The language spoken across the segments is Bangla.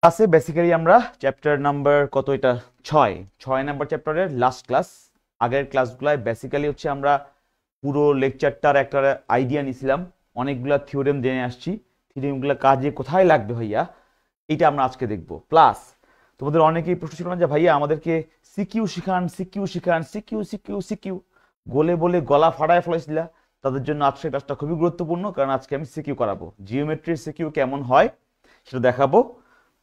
ক্লাসে বেসিক্যালি আমরা চ্যাপ্টার নাম্বার কত, এটা 6 নাম্বার চ্যাপ্টারের লাস্ট ক্লাস। আগের ক্লাসগুলোয় বেসিক্যালি হচ্ছে আমরা পুরো লেকচারটার একটা আইডিয়া নিয়েছিলাম, অনেকগুলো থিওরেম জেনে আসছি। থিওরেমগুলো কাজে কোথায় লাগবে ভাইয়া, এটা আমরা আজকে দেখব। প্লাস তোমাদের অনেকেই প্রশ্ন ছিল না যে ভাইয়া আমাদেরকে সিকিউ শিখান, সিকিউ শিখান, সিকিউ সিকিউ সিকিউ বলে বলে গলা ফাটায় ফেলেছিলা। তাদের জন্য আজকের ক্লাসটা খুবই গুরুত্বপূর্ণ, কারণ আজকে আমি সিকিউ করাবো। জিওমেট্রির সিকিউ কেমন হয় সেটা দেখাবো,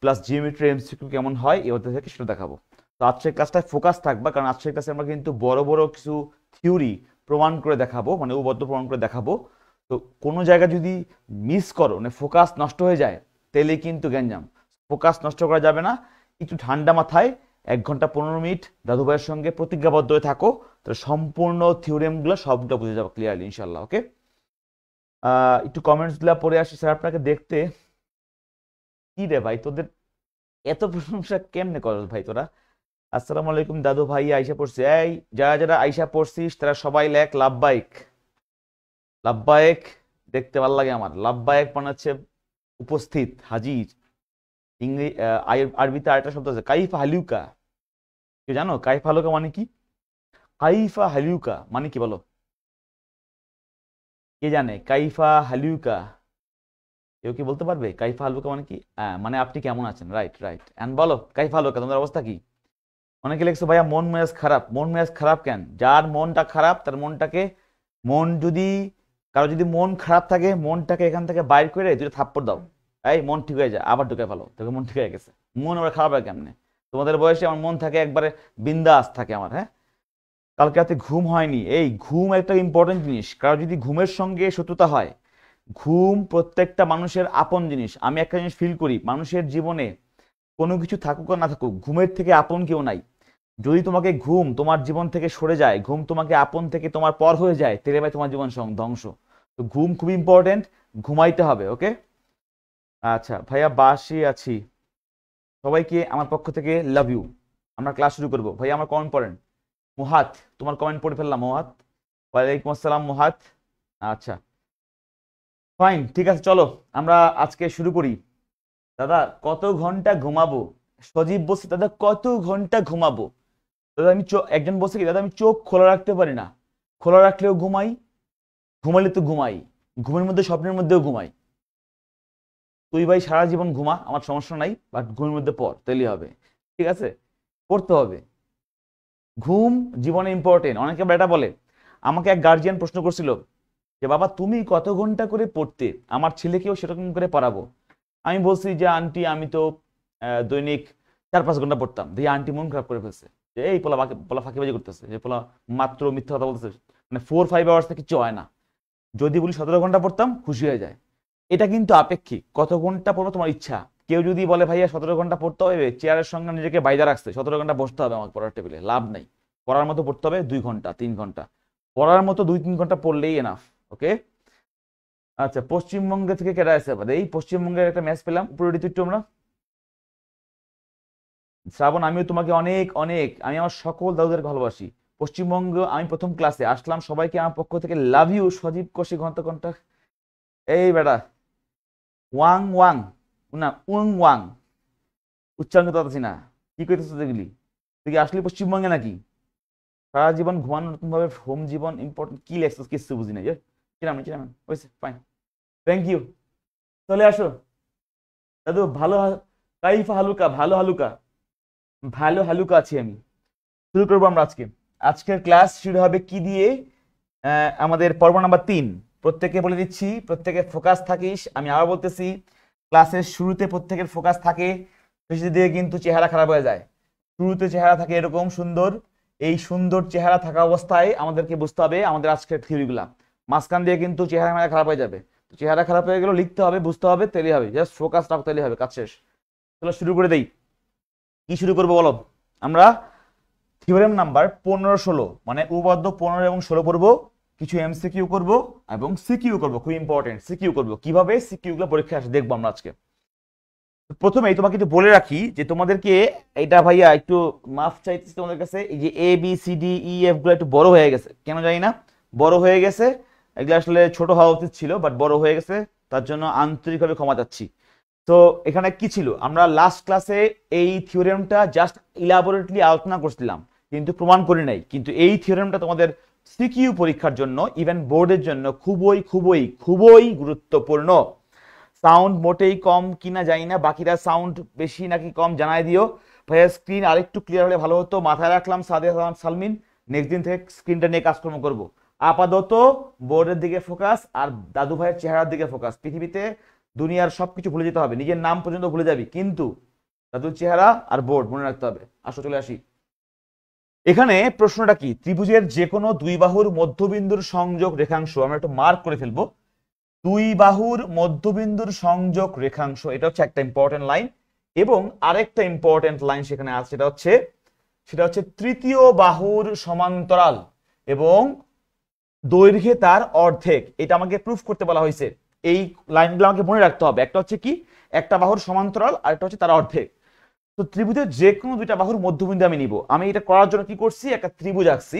প্লাস জিওমেট্রি এমসিকিউ কেমন হয় এই অধ্যায় থেকে সেটা দেখাবো। তো আজকের ক্লাসটায় ফোকাস থাকবে, কারণ আজকের ক্লাসে আমরা কিন্তু বড় বড় কিছু থিওরি প্রমাণ করে দেখাবো, মানে উপপাদ্য প্রমাণ করে দেখাবো। তো কোনো জায়গা যদি মিস করো, মানে ফোকাস নষ্ট হয়ে যায়, তাহলে কিন্তু গ্যাঞ্জাম। ফোকাস নষ্ট করা যাবে না। একটু ঠান্ডা মাথায় 1 ঘন্টা 15 মিনিট দাদু ভাইয়ের সঙ্গে প্রতিজ্ঞাবদ্ধ হয়ে থাকো, তাহলে সম্পূর্ণ থিওরেমগুলো সবগুলো বুঝে যাবো ক্লিয়ারলি ইনশাল্লাহ। ওকে, একটু কমেন্টসগুলো পড়ে আসি। স্যার আপনাকে দেখতে কি রে ভাই, তোদের এত প্রশংসা কেমনে করস ভাই তোরা? আসসালামু আলাইকুম দাদু ভাই, আইসা পড়ছি। এই যারা যারা আইসা পড়ছিস তারা সবাই লেখ লাভবাহিক। লাভবাহিক দেখতে ভালো লাগে আমার। লাভবাহিক মানে হচ্ছে উপস্থিত, হাজির। ইংরেজি আরবিতে আরেকটা শব্দ আছে কাইফা হালিউকা। কেউ জানো কাইফা হালুকা মানে কি? কাইফা হালিউকা মানে কি বলো? কে জানে কাইফা হালিউকা? কেউ কি বলতে পারবে কাইফা হালুকা মানে কি? মানে আপনি কেমন আছেন, রাইট রাইট। এন্ড বলো কাইফা হালুকা, তোমাদের অবস্থা কি? অনেকে লিখছো ভাইয়া মন মেজাজ খারাপ। মন মেজাজ খারাপ কেন? যার মনটা খারাপ তার মনটাকে, মন যদি কারো যদি মন খারাপ থাকে, মনটাকে এখান থেকে বাইর করে 2টা থাপ্পড় দাও, এই মন ঠিক হয়ে যায়, আবার ঢুকে ফেলো, তোকে মন ঠিক হয়ে গেছে। মন আবার খারাপ হয় কেমনে? তোমাদের বয়সে আমার মন থাকে একবারে বিন্দাস থাকে আমার। হ্যাঁ, কালকে রাতে ঘুম হয়নি। এই ঘুম একটা ইম্পর্টেন্ট জিনিস। কারো যদি ঘুমের সঙ্গে শত্রুতা হয়, ঘুম প্রত্যেকটা মানুষের আপন জিনিস। আমি একটা জিনিস ফিল করি, মানুষের জীবনে কোনো কিছু থাকুক আর না থাকুক, ঘুমের থেকে আপন কেউ নাই। যদি তোমাকে ঘুম তোমার জীবন থেকে সরে যায়, ঘুম তোমাকে আপন থেকে তোমার পর হয়ে যায়, তেরে ভাই তোমার জীবন ধ্বংস। তো ঘুম খুব ইম্পর্টেন্ট, ঘুমাইতে হবে। ওকে, আচ্ছা ভাইয়া বাসি আছি। সবাইকে আমার পক্ষ থেকে লাভ ইউ। আমরা ক্লাস শুরু করবো। ভাইয়া আমার কমেন্ট পড়েন। মুহাত, তোমার কমেন্ট পড়ে ফেললাম মুহাত। ওয়ালাইকুম আসসালাম মুহাত। আচ্ছা ফাইন, ঠিক আছে, চলো আমরা আজকে শুরু করি। দাদা কত ঘন্টা ঘুমাবো? সজীব বলছে দাদা কত ঘন্টা ঘুমাবো? দাদা আমি একজন বলছে কি, দাদা আমি চোখ খোলা রাখতে পারি না। খোলা রাখলেও ঘুমাই, ঘুমালে তো ঘুমাই, ঘুমের মধ্যে স্বপ্নের মধ্যেও ঘুমাই। তুই ভাই সারা জীবন ঘুমা, আমার সমস্যা নাই, বাট ঘুমের মধ্যে পড়, তাইলেই হবে। ঠিক আছে, পড়তে হবে। ঘুম জীবনে ইম্পর্টেন্ট। অনেকে এটা বলে। আমাকে এক গার্জিয়ান প্রশ্ন করছিল যে বাবা তুমি কত ঘন্টা করে পড়তে, আমার ছেলেকেও সেরকম করে পড়াবো। আমি বলছি যে আন্টি আমি তো দৈনিক 4-5 ঘন্টা পড়তাম। দিয়ে আন্টি মন খারাপ করে ফেলছে যে এই পোলা পোলা ফাঁকিবাজি করতেছে, যে পোলা মাত্র মিথ্যা কথা বলতেছে, মানে 4-5 আওয়ার্স থেকে কিছু হয় না। যদি বলি 17 ঘন্টা পড়তাম, খুশি হয়ে যায়। এটা কিন্তু আপেক্ষিক, কত ঘন্টা পড়বো তোমার ইচ্ছা। কেউ যদি বলে ভাইয়া 17 ঘন্টা পড়তে হবে, চেয়ারের সঙ্গে নিজেকে বাইদা রাখছে, 17 ঘন্টা বসতে হবে আমার পড়ার টেবিলে, লাভ নেই। পড়ার মতো পড়তে হবে 2 ঘন্টা 3 ঘন্টা, পড়ার মতো 2-3 ঘন্টা পড়লেই এনাফ। ওকে, আচ্ছা পশ্চিমবঙ্গ থেকে কেটে আসে আবার। এই পশ্চিমবঙ্গের একটা ম্যাচ পেলাম, উপরে একটু আমরা। শ্রাবণ আমিও তোমাকে অনেক অনেক, আমি আমার সকল দাদুদেরকে ভালোবাসি। পশ্চিমবঙ্গ আমি প্রথম ক্লাসে আসলাম, সবাইকে আমার পক্ষ থেকে লাভ ইউ। সজীব কোশি ঘন্টা ঘন্টা। এই বেটা ওয়াং ওয়াং, না উং ওয়াং, উচ্চারণ করতে পারছি না। কি করতেছো দেখলি? তুই কি আসলে পশ্চিমবঙ্গে নাকি? সারা জীবন ঘুমানো, নতুন ভাবে হোম জীবন ইম্পর্টেন্ট, কি লেখছো কিছু বুঝি না। চিরাম চিরাম হয়েছে, ফাইন, থ্যাংক ইউ। চলে আসো দাদু। ভালো কাইফা হালুকা, ভালো হালুকা, ভালো হালুকা আছি আমি। শুরু করবো আমরা আজকে। আজকের ক্লাস শুরু হবে কি দিয়ে? আমাদের পর্ব নাম্বার 3। প্রত্যেকে বলে দিচ্ছি, প্রত্যেকে ফোকাস থাকিস। আমি আবার বলতেছি, ক্লাসের শুরুতে প্রত্যেকের ফোকাস থাকে, শেষের দিকে কিন্তু চেহারা খারাপ হয়ে যায়। শুরুতে চেহারা থাকে এরকম সুন্দর, এই সুন্দর চেহারা থাকা অবস্থায় আমাদেরকে বুঝতে হবে আমাদের আজকের থিওরিগুলা। মাঝখান দিয়ে কিন্তু চেহারা খারাপ হয়ে যাবে। তো চেহারা খারাপ হয়ে গেলেও লিখতে হবে, বুঝতে হবে, তেলে হবে। জাস্ট ফোকাস রাখতে হবে, কাজ শেষ। চলো শুরু করে দেই। কি শুরু করবো বলো? আমরা থিওরেম নাম্বার 15-16, মানে উপপাদ্য 15 এবং 16 পড়বো। কিছু এমসিকিউ করব এবং সিকিউ করব, খুব ইম্পর্টেন্ট। সিকিউ করব কিভাবে, সিকিউ গুলো পরীক্ষায় আসে দেখবো আমরা আজকে। প্রথমেই তোমাকে একটু বলে রাখি যে তোমাদেরকে এটা ভাইয়া একটু মাফ চাইতেছি তোমাদের কাছে। এই যে A B C D E F গুলো একটু বড় হয়ে গেছে, কেন জানি না বড় হয়ে গেছে। এগুলো আসলে ছোট হওয়া উচিত ছিল, বাট বড় হয়ে গেছে, তার জন্য আন্তরিকভাবে ক্ষমা চাচ্ছি। তো এখানে কি ছিল, আমরা লাস্ট ক্লাসে এই থিওরেমটা জাস্ট ইলাবোরেটলি আলোচনা করছিলাম, কিন্তু প্রমাণ করি নাই। কিন্তু এই থিওরেমটা তোমাদের সিকিউ পরীক্ষার জন্য, ইভেন বোর্ডের জন্য খুবই খুবই খুবই গুরুত্বপূর্ণ। সাউন্ড মোটেই কম কিনা জানি না, বাকিরা সাউন্ড বেশি নাকি কম জানাই দিও। ভাইয়া স্ক্রিন আরেকটু ক্লিয়ার হলে ভালো হতো। মাথায় রাখলাম সাদেক সালমিন, নেক্সট দিন থেকে স্ক্রিনটা নিয়ে কাজকর্ম করব। আপাতত বোর্ডের দিকে ফোকাস, আর দাদু ভাইয়ের চেহারার দিকে ফোকাস। পৃথিবীতে দুনিয়ার সবকিছু ভুলে যেতে হবে, নিজের নাম পর্যন্ত ভুলে যাবি, কিন্তু দাদুর চেহারা আর বোর্ড মনে রাখতে হবে। আসো চলে আসি। এখানে প্রশ্নটা কি, ত্রিভুজের যে কোনো দুই বাহুর মধ্যবিন্দুর সংযোগ রেখাংশ, আমরা একটু মার্ক করে ফেলবো। দুই বাহুর মধ্যবিন্দুর সংযোগ রেখাংশ, এটা হচ্ছে একটা ইম্পর্টেন্ট লাইন। এবং আরেকটা ইম্পর্টেন্ট লাইন সেখানে আছে, সেটা হচ্ছে তৃতীয় বাহুর সমান্তরাল এবং দৈর্ঘ্যে তার অর্ধেক। এটা আমাকে প্রুফ করতে বলা হয়েছে। এই লাইনগুলো আমাকে মনে রাখতে হবে। একটা হচ্ছে কি, একটা বাহুর সমান্তরাল, আর একটা হচ্ছে তার অর্ধেক। তো ত্রিভুজের যে কোনো দুইটা বাহুর মধ্যবিন্দু আমি নিব। আমি এটা করার জন্য কি করছি, একটা ত্রিভুজ আঁকছি।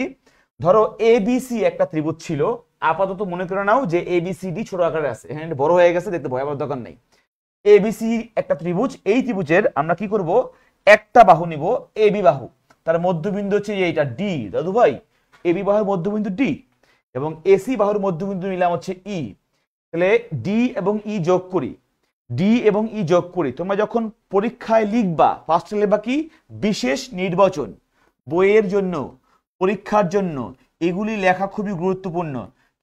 ধরো এবিসি একটা ত্রিভুজ ছিল, আপাতত মনে করে নাও যে এবিসিডি ছোট আকারে আছে, এখানে বড় হয়ে গেছে, দেখতে ভয় পাওয়ার দরকার নেই। এবিসি একটা ত্রিভুজ, এই ত্রিভুজের আমরা কি করব, একটা বাহু নিব, এবি বাহু, তার মধ্যবিন্দু হচ্ছে এইটা ডি। দাদু ভাই, এবি বাহুর মধ্যবিন্দু ডি, এবং এসি বাহুর মধ্যবিন্দু নিলাম হচ্ছে ই। তাহলে ডি এবং ই যোগ করি, ডি এবং ই যোগ করি। তোমরা যখন পরীক্ষায় লিখবা, ফার্স্টে লিখবা কি, বিশেষ নির্বাচন। বইয়ের জন্য, পরীক্ষার জন্য এগুলি লেখা খুবই গুরুত্বপূর্ণ,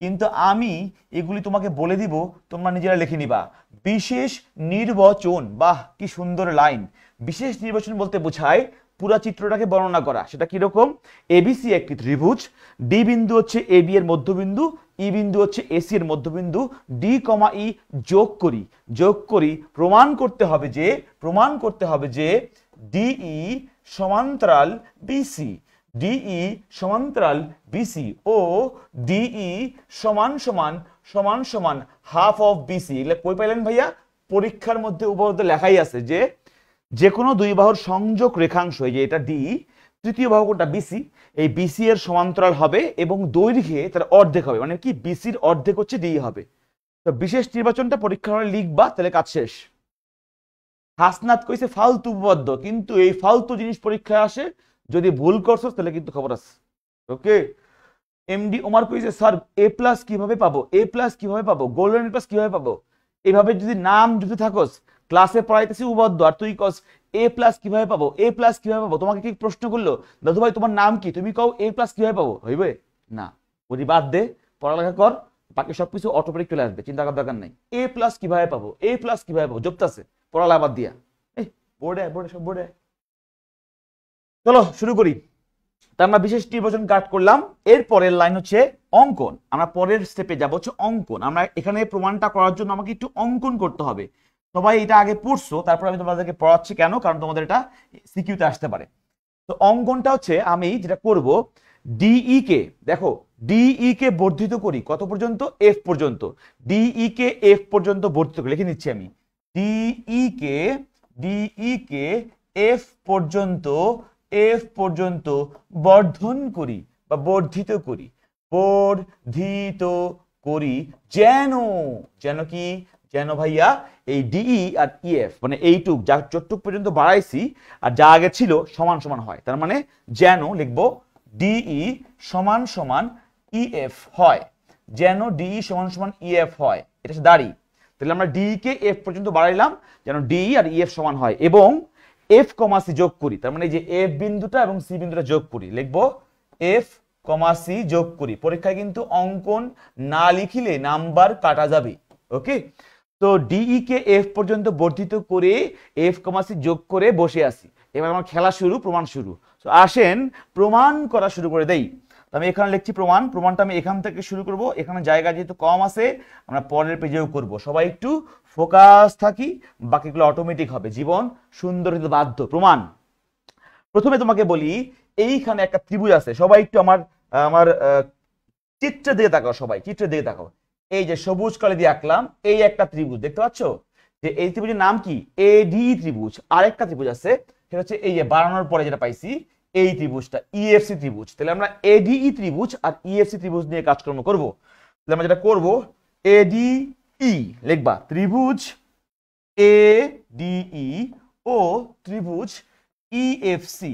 কিন্তু আমি এগুলি তোমাকে বলে দিব, তোমরা নিজেরা লিখে নিবা। বিশেষ নির্বাচন, বাহ কি সুন্দর লাইন। বিশেষ নির্বাচন বলতে বোঝায় পুরা চিত্রটাকে বর্ণনা করা। সেটা কিরকম, এবিসি একটি ত্রিভুজ, ডি বিন্দু হচ্ছে এবি এর মধ্যবিন্দু, ই বিন্দু হচ্ছে এসি এর মধ্যবিন্দু, ডি কমা ই যোগ করি প্রমাণ করতে হবে যে ডিই সমান্তরাল বিসি, ডিই সমান্তরাল বিসি ও ডিই সমান সমান সমান সমান হাফ অফ বিসি। এগুলো কই পাইলেন ভাইয়া, পরীক্ষার মধ্যে উপপাদ্য লেখাই আছে যে যে কোনো দুই বাহুর সংযোগ রেখাংশ, এই যে এটা ডি, তৃতীয় বাহু কোনটা বিসি, এই বিসি এর সমান্তরাল হবে এবং দৈর্ঘ্যে তার অর্ধেক হবে। মানে কি, বিসির অর্ধেক হচ্ছে ডি হবে। তো বিশেষ নির্বাচনটা পরীক্ষার হলে লিখবা, তাহলে কাজ শেষ। হাসনাত কইছে ফালতু উপপাদ্য, কিন্তু এই ফালতু জিনিস পরীক্ষায় আসে, যদি ভুল করছো তাহলে কিন্তু খবর আছে। ওকে, এমডি ওমার কইছে স্যার এ প্লাস কিভাবে পাবো, এ প্লাস কিভাবে পাবো, গোল্ডেন প্লাস কিভাবে পাবো। এইভাবে যদি নাম যদি থাকোস, ক্লাসে পড়াইতেছি উপপাদ্য আর তুই কস এ প্লাস কিভাবে পাবো, এ প্লাস কিভাবে পাবো, তোমাকে কি প্রশ্ন করলো দাদু ভাই তোমার নাম কি, তুমি কও এ প্লাস কিভাবে পাবো, হইবে না। ওই বাদ দে, পড়ালেখা কর, বাকি সবকিছু অটোমেটিক চলে আসবে, চিন্তা করার দরকার নাই। এ প্লাস কিভাবে পাবো, এ প্লাস কিভাবে পাবো, জবতাছে পড়ালেখা বাদ দিয়া। এই বোর্ডে সব বোর্ডে। চলো শুরু করি। তা আমরা বিশেষ নির্বাচন কাট করলাম। এর পরের লাইন হচ্ছে অঙ্কন। আমরা পরের স্টেপে যাব, হচ্ছে অঙ্কন। আমরা এখানে প্রমাণটা করার জন্য আমাকে একটু অঙ্কন করতে হবে। সবাই এটা আগে পড়ছো, তারপর আমি তোমাদেরকে পড়াচ্ছি কেন, কারণ তোমাদের এটা সিকিউতে আসতে পারে। তো অঙ্কনটা হচ্ছে আমি যেটা করব, ডিই কে দেখো, ডিই কে বর্ধিত করি কত পর্যন্ত, এফ পর্যন্ত। ডিই কে এফ পর্যন্ত বর্ধিত করি, লিখে নিচ্ছি আমি। ডিই কে এফ পর্যন্ত বর্ধন করি বা বর্ধিত করি যেন কি, যেন ভাইয়া এই ডিই আর ইএফ মানে এইটুক যা যতটুক পর্যন্ত বাড়াইছি আর যা আগে ছিল সমান সমান হয়। তার মানে যেন লিখবো ডিই সমান সমান ইএফ হয়, যেন ডিই সমান সমান ইএফ হয়, এটা হচ্ছে দাঁড়ি। তাহলে আমরা ডিই কে এফ পর্যন্ত বাড়াইলাম যেন ডিই আর ইএফ সমান হয়, এবং এফ কমা সি যোগ করি। তার মানে যে এফ বিন্দুটা এবং সি বিন্দুটা যোগ করি, লিখবো এফ কমা সি যোগ করি। পরীক্ষায় কিন্তু অঙ্কন না লিখিলে নাম্বার কাটা যাবে। ওকে, তো ডিই কে এফ পর্যন্ত বর্ধিত করে এফ কমা সি যোগ করে বসে আছি। এবার আমার খেলা শুরু, প্রমাণ শুরু। তো আসেন প্রমাণ করা শুরু করে দেই। আমি এখানে লিখছি প্রমাণটা আমি এখান থেকে শুরু করব। এখানে জায়গা যেহেতু কম আছে, আমরা পরের পেজেও করব। সবাই একটু ফোকাস থাকি, বাকিগুলো অটোমেটিক হবে। জীবন সুন্দর হতে বাধ্য। প্রমাণ প্রথমে তোমাকে বলি, এইখানে একটা ত্রিভুজ আছে। সবাই একটু আমার আমার চিত্রের দিকে তাকাও, সবাই চিত্রের দিকে তাকাও। এই যে সবুজ কালি দিয়ে আঁকলাম, এই একটা ত্রিভুজ দেখতে পাচ্ছ, যে এই ত্রিভুজের নাম কি, এডি ত্রিভুজ। আরেকটা ত্রিভুজ আছে, সেটা হচ্ছে এই যে বাড়ানোর পরে যেটা পাইছি, এই ত্রিভুজটা ইএফসি ত্রিভুজ। তাহলে আমরা এডিই ত্রিভুজ আর ইএফসি ত্রিভুজ নিয়ে কাজকর্ম করব। তাহলে আমরা যেটা করব, এডিই লিখবা ত্রিভুজ এ ডিই ও ত্রিভুজ ইএফসি,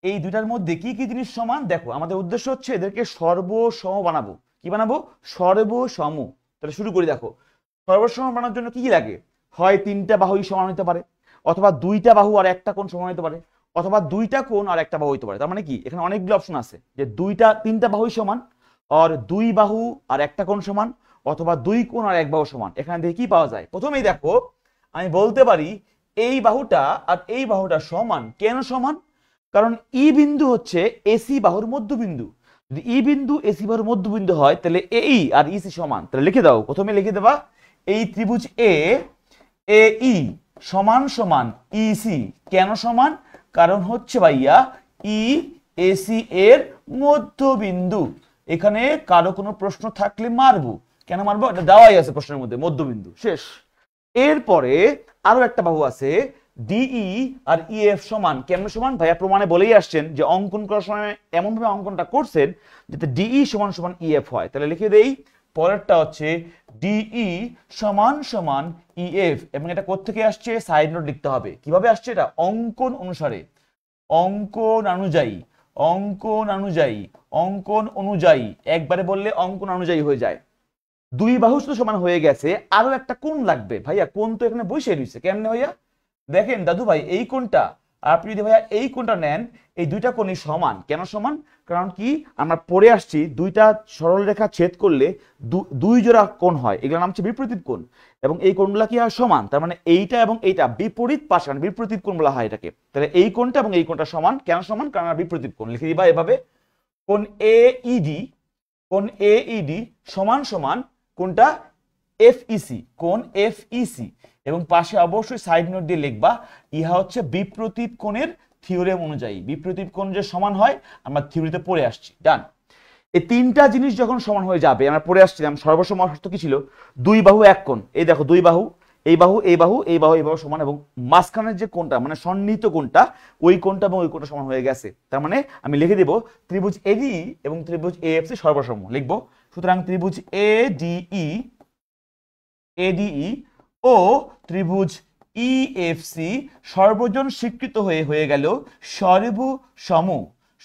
এই দুটার মধ্যে কি কি জিনিস সমান? দেখো আমাদের উদ্দেশ্য হচ্ছে এদেরকে সর্বসম বানাবো। কি বানাবো? সর্বসম। তাহলে শুরু করি। দেখো সর্বসম বানানোর জন্য কি কি লাগে? হয় তিনটা বাহুই সমান হতে পারে, অথবা দুইটা বাহু আর একটা কোণ সমান হতে পারে, অথবা দুইটা কোণ আর একটা বাহু হতে পারে। তার মানে কি এখানে অনেকগুলো অপশন আছে যে তিনটা বাহুই সমান, আর দুই বাহু আর একটা কোণ সমান, অথবা দুই কোণ আর এক বাহু সমান। এখানে দেখে কি পাওয়া যায়? প্রথমেই দেখো আমি বলতে পারি এই বাহুটা আর এই বাহুটা সমান। কেন সমান? কারণ ই বিন্দু হচ্ছে এসি বাহুর মধ্যবিন্দু। যদি ই বিন্দু এসি বাহুর মধ্যবিন্দু হয় তাহলে এই আর ইসি সমান। তাহলে লিখে দাও, প্রথমে লিখে দেবা এই ত্রিভুজ এ ই সমান সমান ইসি। কেন সমান? কারণ হচ্ছে ভাইয়া ই এসি এর মধ্যবিন্দু। এখানে কারো কোনো প্রশ্ন থাকলে মারবো। কেন মারবো? এটা দেওয়াই আছে প্রশ্নের মধ্যে, মধ্যবিন্দু। শেষ। এরপরে আরো একটা বাহু আছে ডিই আর ইএফ সমান। কেমন সমান? ভাইয়া প্রমাণে বলেই আসছেন যে অঙ্কন করার সময় এমন ভাবে অঙ্কনটা করছেন যাতে ডিই সমান সমান ইএফ হয়। তাহলে লিখে দেই, পরেরটা হচ্ছে ডিই সমান সমান ইএফ, এবং এটা কোত্থেকে আসছে? সাইড নোট লিখতে হবে। কিভাবে আসছে এটা? অঙ্কন অনুসারে, অঙ্কন অনুযায়ী, অঙ্কন অনুযায়ী, অঙ্কন অনুযায়ী। একবারে বললে অঙ্কন অনুযায়ী হয়ে যায়। দুই বাহু তো সমান হয়ে গেছে, আরো একটা কোণ লাগবে। ভাইয়া কোণ তো এখানে বসে রয়েছে, কেমনে ভাইয়া? দেখেন দাদু ভাই, এই কোণটা আপনি যদি ভাইয়া এই কোণটা নেন, এই দুইটা কোণই সমান। কেন সমান? কারণ কি আমরা পড়ে আসছি দুইটা সরল রেখা ছেদ করলে দুই জোড়া কোণ হয়, এগুলোর নাম হচ্ছে বিপরীত কোণ। এবং এই কোণগুলা কি হয়? সমান। তার মানে এইটা এবং এইটা বিপরীত পাশে, মানে বিপরীত কোণ বলা হয় এটাকে। তাহলে এই কোণটা এবং এই কোণটা সমান। কেন সমান? কারণ বিপরীত কোণ। লিখে দিবা এভাবে, কোণ এইডি, কোণ এইডি সমান সমান কোণটা এফইসি, কোণ এফইসি। এবং পাশে অবশ্যই সাইড নোট দিয়ে লিখবা ইহা হচ্ছে বিপরীত কোণের থিওরেম অনুযায়ী। বিপরীত কোণ যে সমান হয় আমরা থিওরিতে পড়ে আসছি। ডান। এই তিনটা জিনিস যখন সমান হয়ে যাবে, আমরা পড়ে আসছিলাম সর্বসম শর্ত কি ছিল? দুই বাহু এক কোণ। এই দেখো দুই বাহু, এই বাহু এই বাহু এই বাহু এই বাহু সমান, এবং মাঝখানের যে কোণটা মানে সন্নিহিত কোণটা, ওই কোণটা এবং ওই কোণটা সমান হয়ে গেছে। তার মানে আমি লিখে দেব ত্রিভুজ এডি এবং ত্রিভুজ এএফসি সর্বসম লিখবো। সুতরাং ত্রিভুজ এডিই ও ত্রিভুজ ইএফসি সর্বজন স্বীকৃত হয়ে গেল সর্বসম।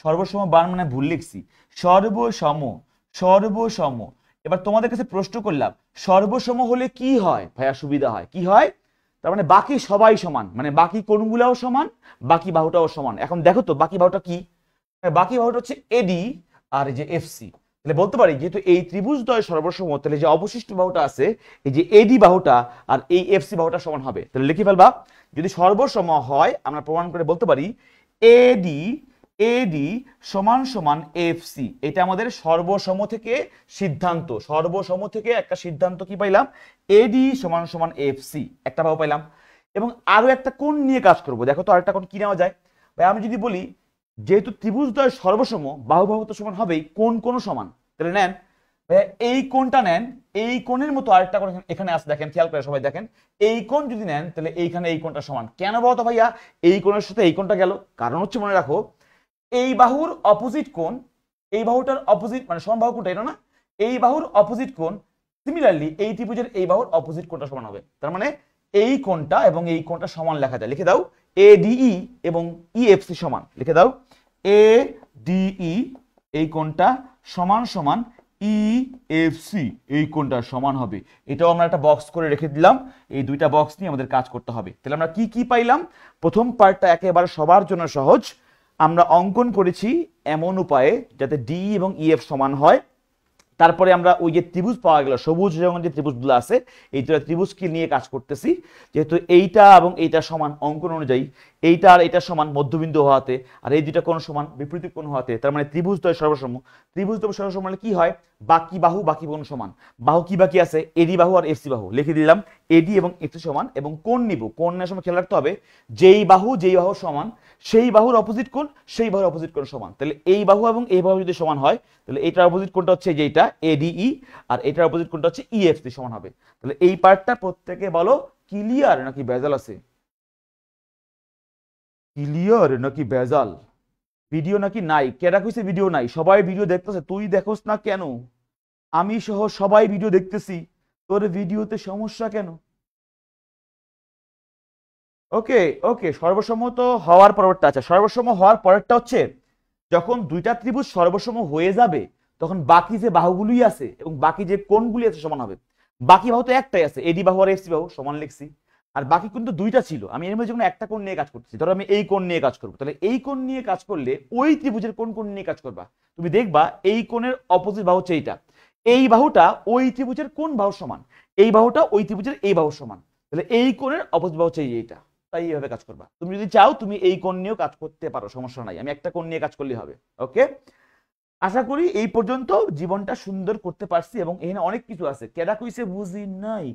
সর্বসম বার মানে ভুল লিখছি, সর্বসম, সর্বসম। এবার তোমাদের কাছে প্রশ্ন করলাম সর্বসম হলে কি হয়? ভাইয়া সুবিধা হয়। কি হয়? তার মানে বাকি সবাই সমান, মানে বাকি কোণগুলাও সমান, বাকি বাহুটাও সমান। এখন দেখো তো বাকি বাহুটা কি? বাকি বাহুটা হচ্ছে এডি আর এই যে এফসি। তাহলে বলতে পারি যেহেতু এই ত্রিভুজদ্বয় সর্বসম, তাহলে যে অবশিষ্ট বাহুটা আছে এই যে এডি বাহুটা আর এই এফসি বাহুটা সমান হবে। তাহলে লিখে ফেলবা, যদি সর্বসম হয় আমরা প্রমাণ করে বলতে পারি এডি এডি সমান সমান এফসি। এটা আমাদের সর্বসম থেকে সিদ্ধান্ত, সর্বসম থেকে একটা সিদ্ধান্ত কি পাইলাম? এডি সমান সমান এফসি, একটা বাহু পাইলাম। এবং আরো একটা কোণ নিয়ে কাজ করব। দেখো তো আরেকটা কোণ কি নেওয়া যায়? ভাই আমি যদি বলি যেহেতু ত্রিভুজদ্বয় সর্বসম, বাহু বাহু তো সমান হবেই, কোণ কোণ সমান। তাহলে নেন ভাইয়া এই কোণটা নেন, এই কোণের মতো আরেকটা কোণ এখানে আছে, দেখেন খেয়াল করে সবাই দেখেন। এই কোণ যদি নেন তাহলে এইখানে এই কোণটা সমান। কেন বলো তো ভাইয়া এই কোণের সাথে এই কোণটা গেল? কারণ হচ্ছে মনে রাখো এই বাহুর অপোজিট কোণ, এই বাহুটার অপোজিট মানে সমান বাহু কোণটা এটা না, এই বাহুর অপোজিট কোণ সিমিলারলি এই ত্রিভুজের এই বাহুর অপোজিট কোণটা সমান হবে। তার মানে এই কোণটা এবং এই কোণটা সমান লেখা যায়। লিখে দাও এডিই এবং ইএফসি সমান। লিখে দাও এডিই এই কোণটা সমান সমান ইএফসি এই কোণটা সমান হবে। এটাও আমরা একটা বক্স করে রেখে দিলাম। এই দুইটা বক্স নিয়ে আমাদের কাজ করতে হবে। তাহলে আমরা কি কি পাইলাম? প্রথম পার্টটা একেবারে সবার জন্য সহজ। আমরা অঙ্কন করেছি এমন উপায়ে যাতে ডি এবং ইএফ সমান হয়। তারপরে আমরা ওই যে ত্রিভুজ পাওয়া গেল, সবুজ রঙের যে ত্রিভুজগুলো আছে এই দুটো ত্রিভুজকে নিয়ে কাজ করতেছি। যেহেতু এইটা এবং এইটা সমান অঙ্কন অনুযায়ী, এইটা আর এইটা সমান মধ্যবিন্দু হওয়াতে, আর এই দুইটা কোণ সমান বিপরীত কোণ হওয়াতে, তার মানে ত্রিভুজদ্বয় সর্বসম। ত্রিভুজদ্বয় সর্বসম মানে কি হয়? বাকি বাহু বাকি কোণ সমান। বাহু কি বাকি আছে? এডি বাহু আর এফসি বাহু। লিখে দিলাম এডি এবং এফসি সমান। এবং কোণ নিব, কোণ নেওয়ার সময় খেয়াল রাখতে হবে যেই বাহু সমান সেই বাহুর অপোজিট কোণ সেই বাহুর অপোজিট কোণ সমান। তাহলে এই বাহু এবং এই বাহু যদি সমান হয় তাহলে এইটার অপোজিট কোণটা হচ্ছে যেটা এডিই, আর এটার অপোজিট কোণটা হচ্ছে ইএফসি সমান হবে। তাহলে এই পার্টটা প্রত্যেকে বলো ক্লিয়ার নাকি ভেজাল আছে? ক্লিয়ার নাকি ভেজাল? ভিডিও নাকি নাই? কেডা কইছে ভিডিও নাই? সবাই ভিডিও দেখতেছে, তুই দেখোস না কেন? আমি সহ সবাই ভিডিও দেখতেছি, তোর ভিডিওতে সমস্যা কেন? ওকে ওকে, সর্বসম তো হওয়ার পরেরটা, আচ্ছা সর্বসম হওয়ার পরেরটা হচ্ছে যখন দুইটা ত্রিভুজ সর্বসম হয়ে যাবে তখন বাকি যে বাহুগুলোই আছে এবং বাকি যে কোণগুলি আছে সমান হবে। বাকি বাহু তো একটাই আছে, এডি বাহু আর এফসি বাহু সমান লিখছি। আর বাকি কিন্তু দুইটা ছিল, আমি এর মধ্যে যখন একটা কোণ নিয়ে কাজ করতেছি, ধরো আমি এই কোণ নিয়ে কাজ করবো, তাহলে এই কোণ নিয়ে কাজ করলে ওই ত্রিভুজের কোন কোণ নিয়ে কাজ করবা, তুমি দেখবা এই কোণের অপোজিট বাহু হচ্ছে এইটা, এই বাহুটা ওই ত্রিভুজের কোন বাহুর সমান, এই বাহুটা ওই ত্রিভুজের এই বাহুর সমান, তাহলে এই কোণের অপোজিট বাহু হচ্ছে এইটা। তাই এইভাবে কাজ করবা। তুমি যদি চাও তুমি এই কোণ নিয়েও কাজ করতে পারো, সমস্যা নাই, আমি একটা কোণ নিয়ে কাজ করলেই হবে। ওকে, আশা করি এই পর্যন্ত জীবনটা সুন্দর করতে পারছি। এবং এখানে অনেক কিছু আছে, কেডা কইছে বুঝি নাই,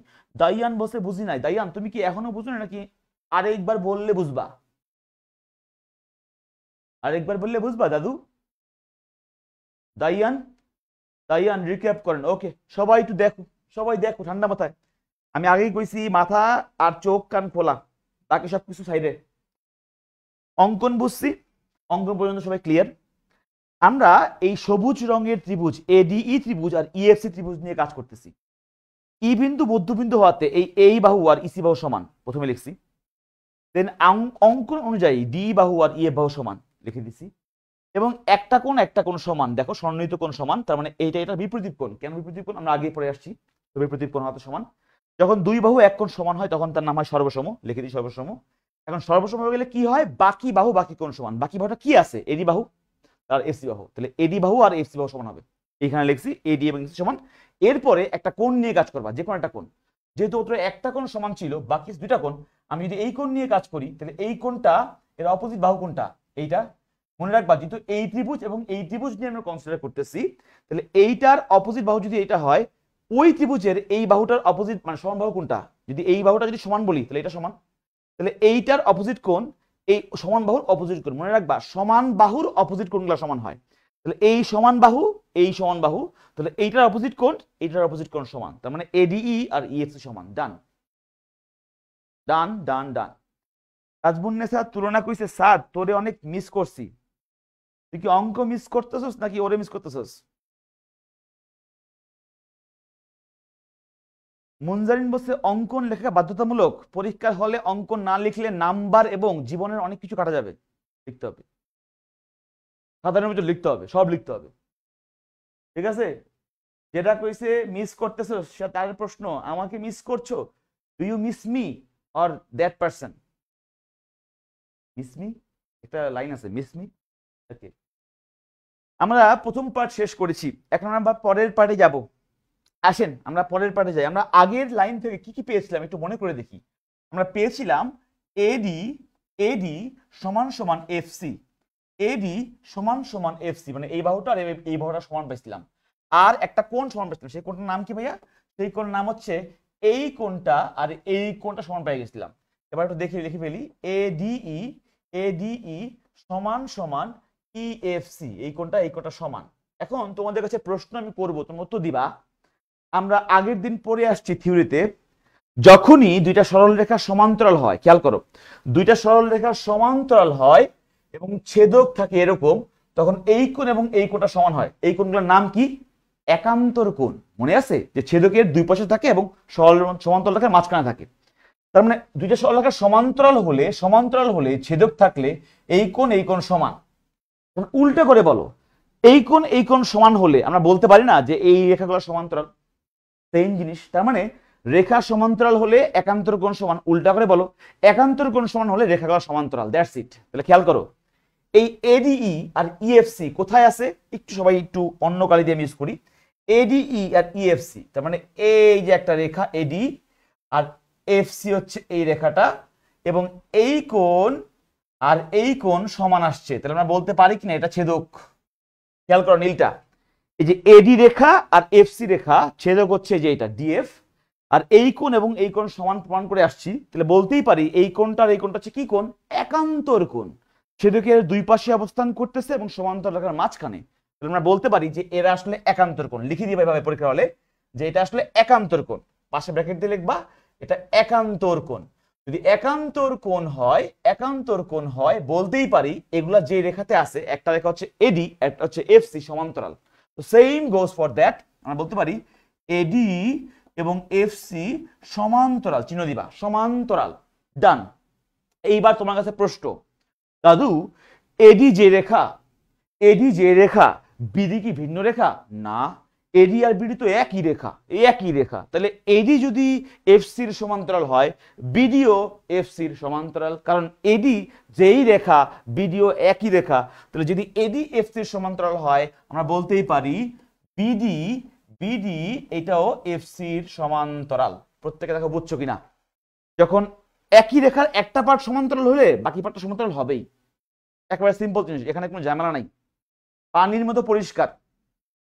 দাইয়ান বসে বুঝি নাই। দাইয়ান তুমি কি এখনো বুঝো না নাকি আরেকবার বললে বুঝবা? আরেকবার বললে বুঝবা দাদু? দাইয়ান, দাইয়ান রিক্যাপ করেন। ওকে, সবাই একটু দেখো, সবাই দেখো ঠান্ডা মাথায়। আমি আগেই কইছি মাথা আর চোখ কান খোলা, বাকি সবকিছু সাইডে। অঙ্কন বুঝছি, অঙ্কন পর্যন্ত সবাই ক্লিয়ার। আমরা এই সবুজ রঙের ত্রিভুজ এডিই ত্রিভুজ আর ইএফসি ত্রিভুজ নিয়ে কাজ করতেছি। ই বিন্দু মধ্যবিন্দু হওয়াতে এই বাহু আর ইসি বাহু সমান প্রথমে লিখছি, দেন অঙ্কন অনুযায়ী ডি বাহু আর ইএফ বাহু সমান লিখে দিছি। এবং একটা কোণ সমান, দেখো সন্নিহিত কোণ সমান, তার মানে এইটা এটা বিপরীত কোণ। কেন বিপরীত কোণ আমরা আগে পড়ে আসছি, তো বিপরীত কোণ হওয়াতে সমান। যখন দুই বাহু এক কোণ সমান হয় তখন তার নাম হয় সর্বসম, লিখে দিই সর্বসম। এখন সর্বসম হয়ে গেলে কি হয়, বাকি বাহু বাকি কোণ সমান। বাকি বাহুটা কি আছে, এডি বাহু আর এফসি বাহু, তাহলে এডি বাহু আর এফসি বাহু সমান হবে। এখানে লিখছি এডি এবং এফসি সমান। এরপরে একটা কোণ নিয়ে কাজ করবা, যে কোনো একটা কোণ, যেহেতু ওটা একটা কোণ সমান ছিল, বাকি দুইটা কোণ, আমি যদি এই কোণ নিয়ে কাজ করি তাহলে এই কোণটা এর অপোজিট বাহু কোনটা, এইটা। মনে রাখবা যেহেতু এই ত্রিভুজ এবং এই ত্রিভুজ নিয়ে আমরা কনসিডার করতেছি, তাহলে এইটার অপোজিট বাহু যদি এটা হয়, ওই ত্রিভুজের এই বাহুটার অপোজিট মানে সমান বাহু কোনটা, যদি এই বাহুটা যদি সমান বলি তাহলে এটা সমান, তাহলে এইটার অপোজিট কোণ এই সমান বাহুর অপোজিট কোণ। মনে রাখবা সমান বাহুর অপোজিট কোণগুলো সমান হয়, তাহলে এই সমান বাহু এই সমান বাহু, তাহলে এইটার অপোজিট কোণ এইটার অপোজিট কোণ সমান, তার মানে এডিই আর ইএফসি সমান। ডান ডান ডান ডান। রাজবুন্নেসা তুলনা কইছে স্যার তোরে অনেক মিস করছি। তুই কি অঙ্ক মিস করতেছস নাকি ওরে মিস করতেছস? মুনজারিন বলছে অঙ্কন লেখা বাধ্যতামূলক, পরীক্ষার হলে অঙ্কন না লিখলে নাম্বার এবং জীবনের অনেক কিছু কাটা যাবে। লিখতে হবে, সাধারণ ভিতর লিখতে হবে, সব লিখতে হবে, ঠিক আছে? যেটা কইছে মিস করতেছস সে তার প্রশ্ন, আমাকে মিস করছো, do you miss me or that person? Miss me, একটা লাইন আছে মিস মি। ওকে, আমরা প্রথম পার্ট শেষ করেছি, এখন আমরা পরের পার্টে যাব। আসেন আমরা পরের পার্টে যাই। আমরা আগের লাইন থেকে কি কি পেয়েছিলাম একটু মনে করে দেখি। আমরা পেয়েছিলাম এডি এডি সমান সমান এফসি, এডি সমান সমান এফসি, মানে এই বাহুটা আর এই বাহুটা সমান পাইছিলাম, আর একটা কোণ সমান পাইছিলাম। সেই কোণটার নাম কি ভাইয়া? সেই কোণের নাম হচ্ছে এই কোণটা আর এই কোণটা সমান পাই গেছিলাম। এবার একটু দেখি, লিখে ফেলি, এডিই এডিই সমান সমান ইএফসি, এই কোণটা সমান। এখন তোমাদের কাছে প্রশ্ন আমি করবো, তোমরা উত্তর দিবা। আমরা আগের দিন পড়ে আসছি থিওরিতে, যখনই দুইটা সরলরেখা সমান্তরাল হয়, খেয়াল করো, দুইটা সরলরেখা সমান্তরাল হয় এবং ছেদক থাকে এরকম, তখন এই কোণ এবং এই কোণটা সমান হয়। এই কোণগুলোর নাম কি? একান্তর কোণ। মনে আছে যে ছেদকের দুই পাশে থাকে এবং সমান্তরাল রেখার মাঝখানে থাকে। তার মানে দুইটা সরলরেখা সমান্তরাল হলে ছেদক থাকলে এই কোণ সমান। উল্টা করে বলো, এই কোণ সমান হলে আমরা বলতে পারি না যে এই রেখাগুলো সমান্তরাল? সেম জিনিস। তার মানে রেখা সমান্তরাল হলে একান্তর কোণ সমান। উল্টা করে বলো, একান্তর কোণ সমান হলে রেখাগুলো সমান্তরাল। That's it. তাহলে খেয়াল করো, এই এডিই আর ইএফসি কোথায় আছে, একটু সবাই একটু অন্য কালি দিয়ে ইউজ করি। এডিই আর ইএফসি, তার মানে এই যে একটা রেখা এডি আর এফসি হচ্ছে এই রেখাটা, এবং এই কোণ আর এই কোণ সমান আসছে, তাহলে আমরা বলতে পারি কিনা এটা ছেদক। খেয়াল করো নীলটা, এই যে এডি রেখা আর এফসি রেখা ছেদক হচ্ছে যে এটা ডিএফ, আর এই কোণ এবং এই কোণ সমান প্রমাণ করে আসছি, তাহলে বলতেই পারি এই কোণটা আর এই কোণটা হচ্ছে কি কোণ? একান্তর কোণ। ছেদকের দুই পাশে অবস্থান করতেছে এবং সমান্তরাল রেখার মাঝখানে, তাহলে আমরা বলতে পারি যে এরা আসলে একান্তর কোণ। লিখে দিবা এভাবে পরীক্ষা হলে যে এটা আসলে একান্তর কোণ, পাশে ব্র্যাকেট দিয়ে লিখবা এটা একান্তর কোণ। যদি একান্তর কোণ হয় বলতেই পারি এগুলা যে রেখাতে আছে, একটা রেখা হচ্ছে এডি, একটা হচ্ছে এফসি সমান্তরাল। তো সেম গোজ ফর দ্যাট, আমরা বলতে পারি এডি এবং এফসি সমান্তরাল, চিহ্ন দিবা সমান্তরাল। ডান। এইবার তোমার কাছে প্রশ্ন, দাদু এডি যে রেখা বিডি কি ভিন্ন রেখা? না, এডি আর বিডি তো একই রেখা, তাহলে এডি যদি এফসির সমান্তরাল হয় বিডিও এফসির সমান্তরাল, কারণ এডি যেই রেখা বিডিও একই রেখা, তাহলে যদি এডি এফসির সমান্তরাল হয় আমরা বলতেই পারি বিডি এটাও এফসির সমান্তরাল। প্রত্যেকে দেখো বুঝছো কিনা? যখন একই রেখার একটা পার্ট সমান্তরাল হলে বাকি পার্টটা সমান্তরাল হবেই, একেবারে সিম্পল জিনিস, এখানে কোনো ঝামেলা নাই, পানির মতো পরিষ্কার,